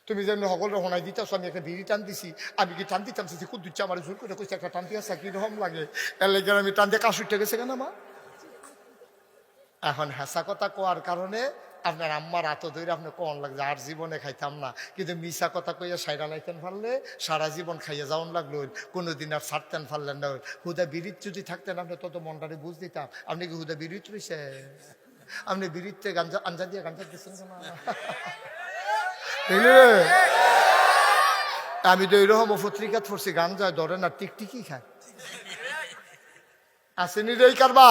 তুমি যেন সকলের হোনাই দিতেছ আমি একটা বিড়ি টান দিছি আমি কি টান দিতাম খুব দিচ্ছে আমার জোর করে কইছে একটা টান দিয়া কি রকম লাগে এর লেগে আমি টান দিয়ে কাশ উঠে গেছে কেন মা এখন হেসা কথা কোয়ার কারণে আপনার আম্মার হাত ধরে আপনার কোন লাগছে আর জীবনে খাইতাম না কিন্তু মিশা কথা কইয়া সাইরা লাইতেন পারলে সারা জীবন খাইয়া যাওয়ান লাগলো কোনোদিন আর ছাড়তেন পারলেন না হুদা বিড়িত যদি থাকতেন আপনি তত মনটারে বুঝ দিতাম আপনি কি হুদা বিড়িত রয়েছে আপনি বিড়িতে গাঞ্জা আঞ্জা দিয়ে গাঞ্জা দিচ্ছেন না আমি তো এইরকম পত্রিকা পড়ছি গান যায় ধরে না টিকটিকি খায় আসেনি রে কারবা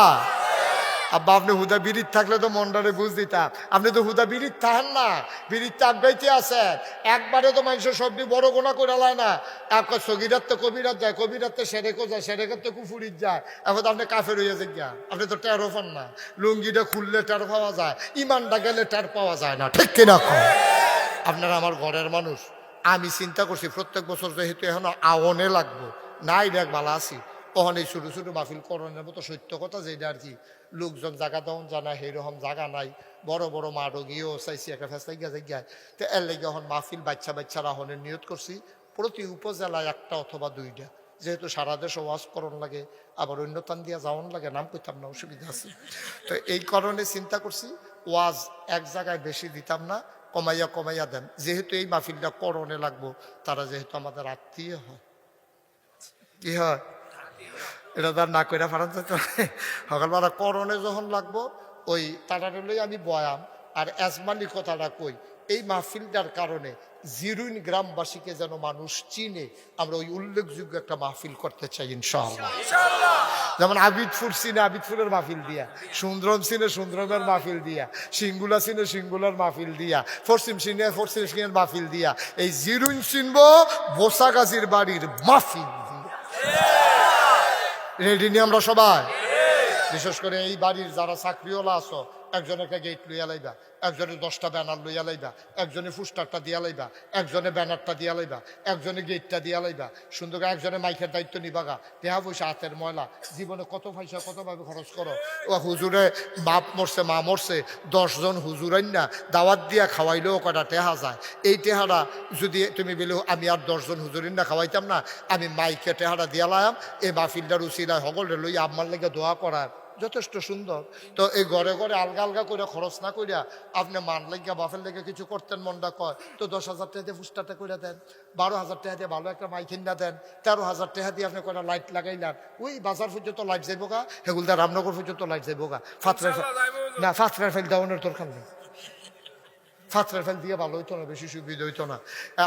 আব্বা আপনি হুদা বিড়িত থাকলে তো মনটারে বুঝ দিতাম আপনি তো হুদা বিড়িত থাকেন না বিড়িত তাকবাইতে আছেন একবারে তো মানুষের সবটি বড় গোনা করে লায় না এক সগিরাত তো কবিরাত যায় কবিরাত তো সেরেকও যায় সেরেকের তো কুফুরিত যায় এখন আপনি কাফের হইয়া যাইয়া আপনি তো টেরো পান না লুঙ্গিটা খুললে টের পাওয়া যায় ইমানটা গেলে টের পাওয়া যায় না ঠিক কিনা আপনারা আমার ঘরের মানুষ আমি চিন্তা করছি প্রত্যেক বছর যেহেতু এখন আওনে লাগবো নাই দেখ ভালো আছি ওখানে এই ছোটো ছোটো মাহফিল করণের মতো সত্য কথা যেটা আর কি লোকজন জায়গা দেওয়া জানা সেইরকম জায়গা নাই, বড় বড় মাঠও গিয়েও চাইছি একটা ফেসলাই গিয়া জায়গায়। তো এর লেগে এখন মাহফিল বাচ্চারা হনের নিয়ত করছি প্রতি উপজেলায় একটা অথবা দুইটা, যেহেতু সারা দেশে ওয়াজ করণ লাগে, আবার অন্য তান দিয়া যাওয়ান লাগে, নাম করতাম না, অসুবিধা আছে। তো এই কারণে চিন্তা করছি ওয়াজ এক জায়গায় বেশি দিতাম না, কমাইয়া দেন, যেহেতু এই মাহফিলটা করণে লাগবো, তারা যেহেতু আমাদের আত্মীয় হয়, কি হয় এটা তার না কইরা ফারান যেতে সকালবেলা করণে যখন লাগবো ওই তারা লই আমি বয়াম আর এজমানি কথাটা কই। এই মাহফিলটার কারণে জিরুইন গ্রামবাসীকে যেন মানুষ চিনে, আমরা ওই উল্লেখযোগ্য একটা মাহফিল করতে চাই ইনশাআল্লাহ। যেমন আবিদপুর চিনে আবিদপুরের মাহফিল দিয়া, সুন্দরম চিনে সুন্দরমের মাহফিল দিয়া, সিঙ্গুলা চিনে সিঙ্গুলার মাহফিল দিয়া, পশ্চিম চিনে পশ্চিম সিংহের মাহফিল দিয়া, এই জিরুইন চিনব বোসাগাজীর বাড়ির মাহফিল দিয়া। রেডি নিয়ে আমরা সবাই, বিশেষ করে এই বাড়ির যারা চাকরিওয়ালা আছো, একজনে একটা গেট লইয়া লাইবা, একজনে 10টা ব্যানার লইয়া লাইবা, একজনে ফুস্টারটা দিয়া লাইবা, একজনে ব্যানারটা দিয়া লাইবা, একজনে গেটটা দিয়া লাইবা, সুন্দর একজনে মাইকের দায়িত্ব নিবাগা। দেহা পয়সা হাতের ময়লা, জীবনে কত পয়সা কতভাবে খরচ করো। ও হুজুরে বাপ মরছে মা মরছে, 10 জন হুজুরাই না দাওয়াত দিয়া খাওয়াইলেও কটা টেহা যায়। এই টেহারা যদি তুমি বলে আমি আর 10 জন হুজুরিন না খাওয়াইতাম না, আমি মাইকে টেহারা দিয়া লাইম, এই মাহফিলটার উচিলায় সকলে লইয়া আমার লেগে দোয়া করার যথেষ্ট সুন্দর। তো এই ঘরে ঘরে আলগা আলগা করে খরচ না করিয়া আপনি মান লাগিয়া বাফের লেগে কিছু করতেন, মনটা কয় তো 10,000 টাকা দিয়ে ফুস্টারটা করে দেন, 12,000 টাকা দিয়ে ভালো একটা মাইকিন না দেন, 13,000 টাকা দিয়ে আপনি কয়টা লাইট লাগাইলেন, ওই বাজার পর্যন্ত লাইট যাইব গা, হেগুলদা রামনগর পর্যন্ত লাইট যাইব গা। ফাতরার ফেল দেওয়ানোর দরকার নেই, ফাতরার ফেল দিয়ে ভালো হইতো না, বেশি সুবিধা হইতো না।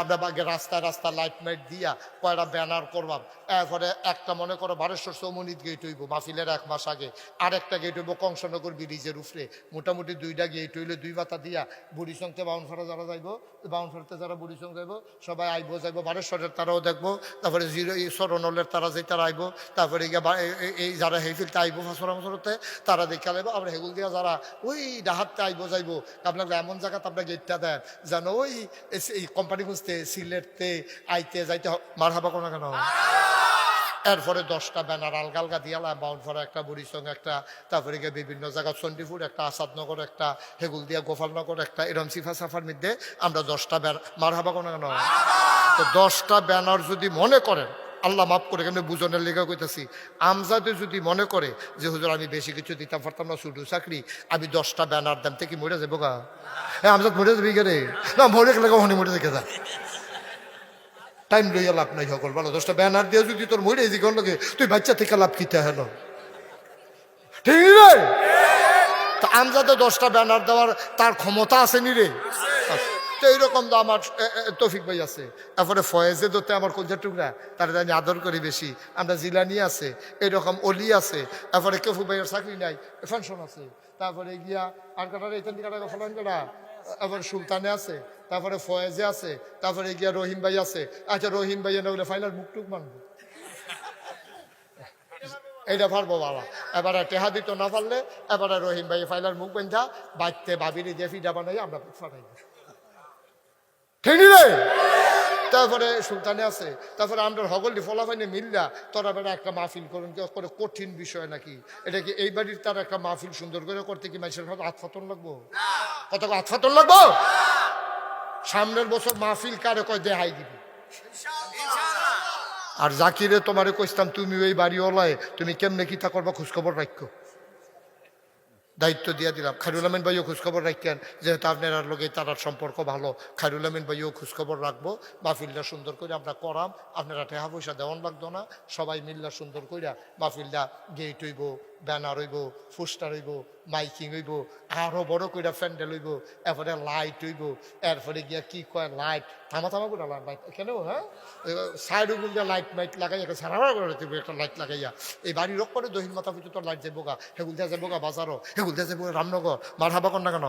আমরা বাগে রাস্তা লাইট মাইট দিয়া কয়টা ব্যানার করবাম, এরপরে একটা মনে করো 1200 চৌমনিত গেট হইব মাহফিলের 1 মাস আগে, আরেকটা গেট হইব কংসনগর ব্রিজের উপরে, মোটামুটি 2টা গেট হইলে 2 বাতা দিয়া বুড়িসংতে বাউনফাড়া যারা যাইব, বাউনফাড়াতে যারা বুড়িসং যাইব সবাই আইব যাইব, বারেশ্বরের তারাও দেখবো, তারপরে সরনলের তারা যে তারা আইব, তারপরে এই যারা হেফিলতে আইব ফাঁসরামসরতে তারা দেখা লাইব, আবার হেগুল দিয়া যারা ওই ডাহাততে আইব যাইব, আপনার এমন জায়গাতে আপনার গেটটা দেন যেন ওই কোম্পানি খুঁজতে সিলেটতে আইতে যাইতে মারহাবা কোনো কেন। এরপরে 10টা ব্যানার আলগা আলগা দিয়ালাম, বাউনফাড়া একটা, বুড়িসং একটা, তারপরে গিয়ে বিভিন্ন জায়গা চণ্ডীপুর একটা, আসাদনগর একটা, হেগুল দিয়া গোপালনগর একটা, এরম সিফা সাফার মধ্যে আমরা 10টা ব্যানার মারহাবা কোনো কেন। তো 10টা ব্যানার যদি মনে করেন, আল্লাহ মাফ করে কেন বুঝনের লেখা কইতেছি, আমজাদে যদি মনে করে যে হুজুর আমি বেশি কিছু দিতাম পারতাম না, শুধু চাকরি, আমি 10টা ব্যানার দাম থেকে মরে যাবো গা। হ্যাঁ আমজাদ মরে যাবি গে না, মরে গেলে কখনই মরে দেখে যা, টাইম লইয়া লাভ নাই সকল ভালো। 10টা ব্যানার দিয়ে যদি তোর মরে যে কোন লোকে তুই বাচ্চা থেকে লাভ কিতে হেন, ঠিক রে? তা আমজাদে 10টা ব্যানার দেওয়ার তার ক্ষমতা আছে নি রে? তো এইরকম তো আমার তৌফিক ভাই আছে, তারপরে ফয়েজে দোতে আমার কলজার টুকরা, তার আমি আদর করি বেশি, আমরা জিলানি আছে, এরকম অলি আছে, তারপরে কেফু ভাইয়ের চাকরি নাই, পেনশন আছে, তারপরে গিয়া আর কাটার এখান থেকে ফলান কাটা, তারপরে সুলতানে আছে, তারপরে ফয়েজে আছে, তারপরে গিয়া রহিম ভাই আছে। আচ্ছা রহিম ভাই না হলে ফাইনাল মুখ টুক মানবো, এইটা পারবো বাবা। এবারে টেহা দিত না পারলে এবারে রহিম ভাই ফাইলার মুখ বেঁধা বাড়তে ভাবির যে ফিডা বানাই আমরা ফাটাই, ঠিক রে? তারপরে সুলতানে আছে, তারপরে আমরা হগলি ফলাফাইনে মিল্লা তোরা বেড়া একটা মাহফিল করুন, করে কঠিন বিষয় নাকি এটা, কি এই বাড়ির তার একটা মাহফিল সুন্দর করে করতে কি মানুষের আতফাতন লাগবো? কত আতফাতন লাগবো? সামনের বছর মাহফিল কারে কয় দেহাই দিবি। আর জাকিরে তোমারে কইতাম তুমি ওই বাড়িওয়ালায় তুমি কেমনে কি তা করবা খোঁজখবর রাখো, দায়িত্ব দিয়ে দিলাম। খায়রুল আমিন ভাইও খোঁজখবর রাখেন, যেহেতু আপনার লোকে তার সম্পর্ক ভালো, খায়রুল আমিন ভাইও খোঁজখবর রাখবো, মাহফিলটা সুন্দর করে আমরা করাম, আপনারা টাকা পয়সা দেওয়ান লাগতো না, সবাই মিল্লা সুন্দর করে মাহফিলটা গেট হইব, ব্যানার হইব, পোস্টার হইব, মাইকিং হইব, আরো বড় করে প্যান্ডেল হইব, এরপরে লাইট হইব, এরপরে গিয়া কি কয় লাইট থামা করে লাইট কেন, হ্যাঁ সাইড উগুল দিয়ে লাইট মাইট লাগাই সারা করে একটা লাইট লাগাইয়া এই বাড়ির রক করে দহিন মাথা পর্যন্ত লাইট যাবো গা, হেগুল দিয়া যাবো গা বাজারও, হেগুল দিয়া যাবো রামনগর, মারহাবা কর না কেন।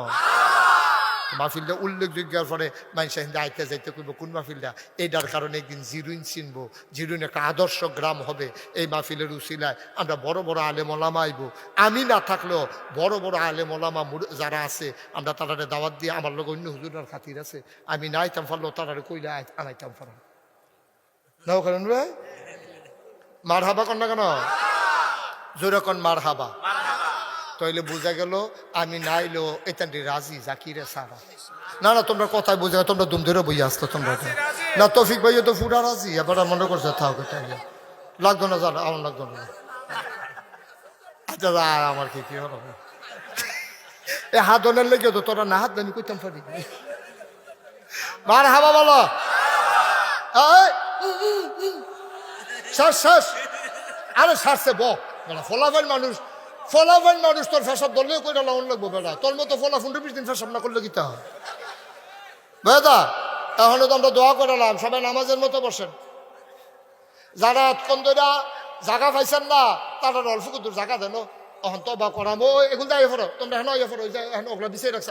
মাহফিলটা উল্লেখযোগ্য পরে মানুষের হিন্দে আইতে যাইতে করবো কোন মাহফিলটা, এইটার কারণে একদিন জিরুইন চিনবো, জিরুইন একটা আদর্শ গ্রাম হবে। এই মাহফিলের উসিলায় আমরা বড় বড় আলেম ওলামা আইব, আমি না থাকলেও বড় বড় আলেম ওলামা যারা আছে আমরা তারা দাওয়াত দিয়ে, আমার লোক অন্য হুজুরার খাতির আছে, আমি না আইতাম পারলেও তারা কইলে আনাইতাম পারাম নাও, কারণ ভাই মার হাবা কন না কেন জোরে কন মার হাবা তাইলে বোঝা গেল আমি নাইলো এতান্ডি রাজি জাকিরে সারা না না তোমরা কথায় বোঝা তোমরা দুম ধরে বই আসতো তোমরা না তৌফিক ভাইও তো পুরা রাজি এবার মনে করছে থাকো তাইলে লাগতো না জানো আমার লাগতো না আচ্ছা আমার কি হলো এ হাত ধনের লেগে তো তোরা না হাত আমি কইতাম পারি মার হাবা বলো শ্বাস শ্বাস আরে শ্বাসে ফলাফল মানুষ তোর ফেসব ধরলেও কইরা লাউন লাগবো বেড়া তোর মতো ফলা 15-20 দিন ফেসব না করলে কিতা হয় বেদা এখন তো আমরা দোয়া করালাম সবাই নামাজের মতো বসেন যারা এতক্ষণ ধরে জায়গা পাইছেন না তারা অল্প কিন্তু জায়গা দেন এখন তবা করাম ও এগুলো আইয়ে ফরো তোমরা এখন আইয়ে ফরো এখন ওগুলো বিছিয়ে রাখছে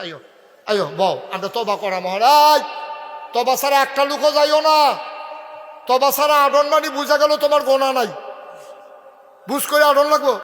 আইও বউ আমরা তবা করাম হরাই তবা ছাড়া একটা লোকও যাইও না তবা ছাড়া আডন মানি বুঝা গেল তোমার গোনা নাই বুঝ করে আডন লাগবো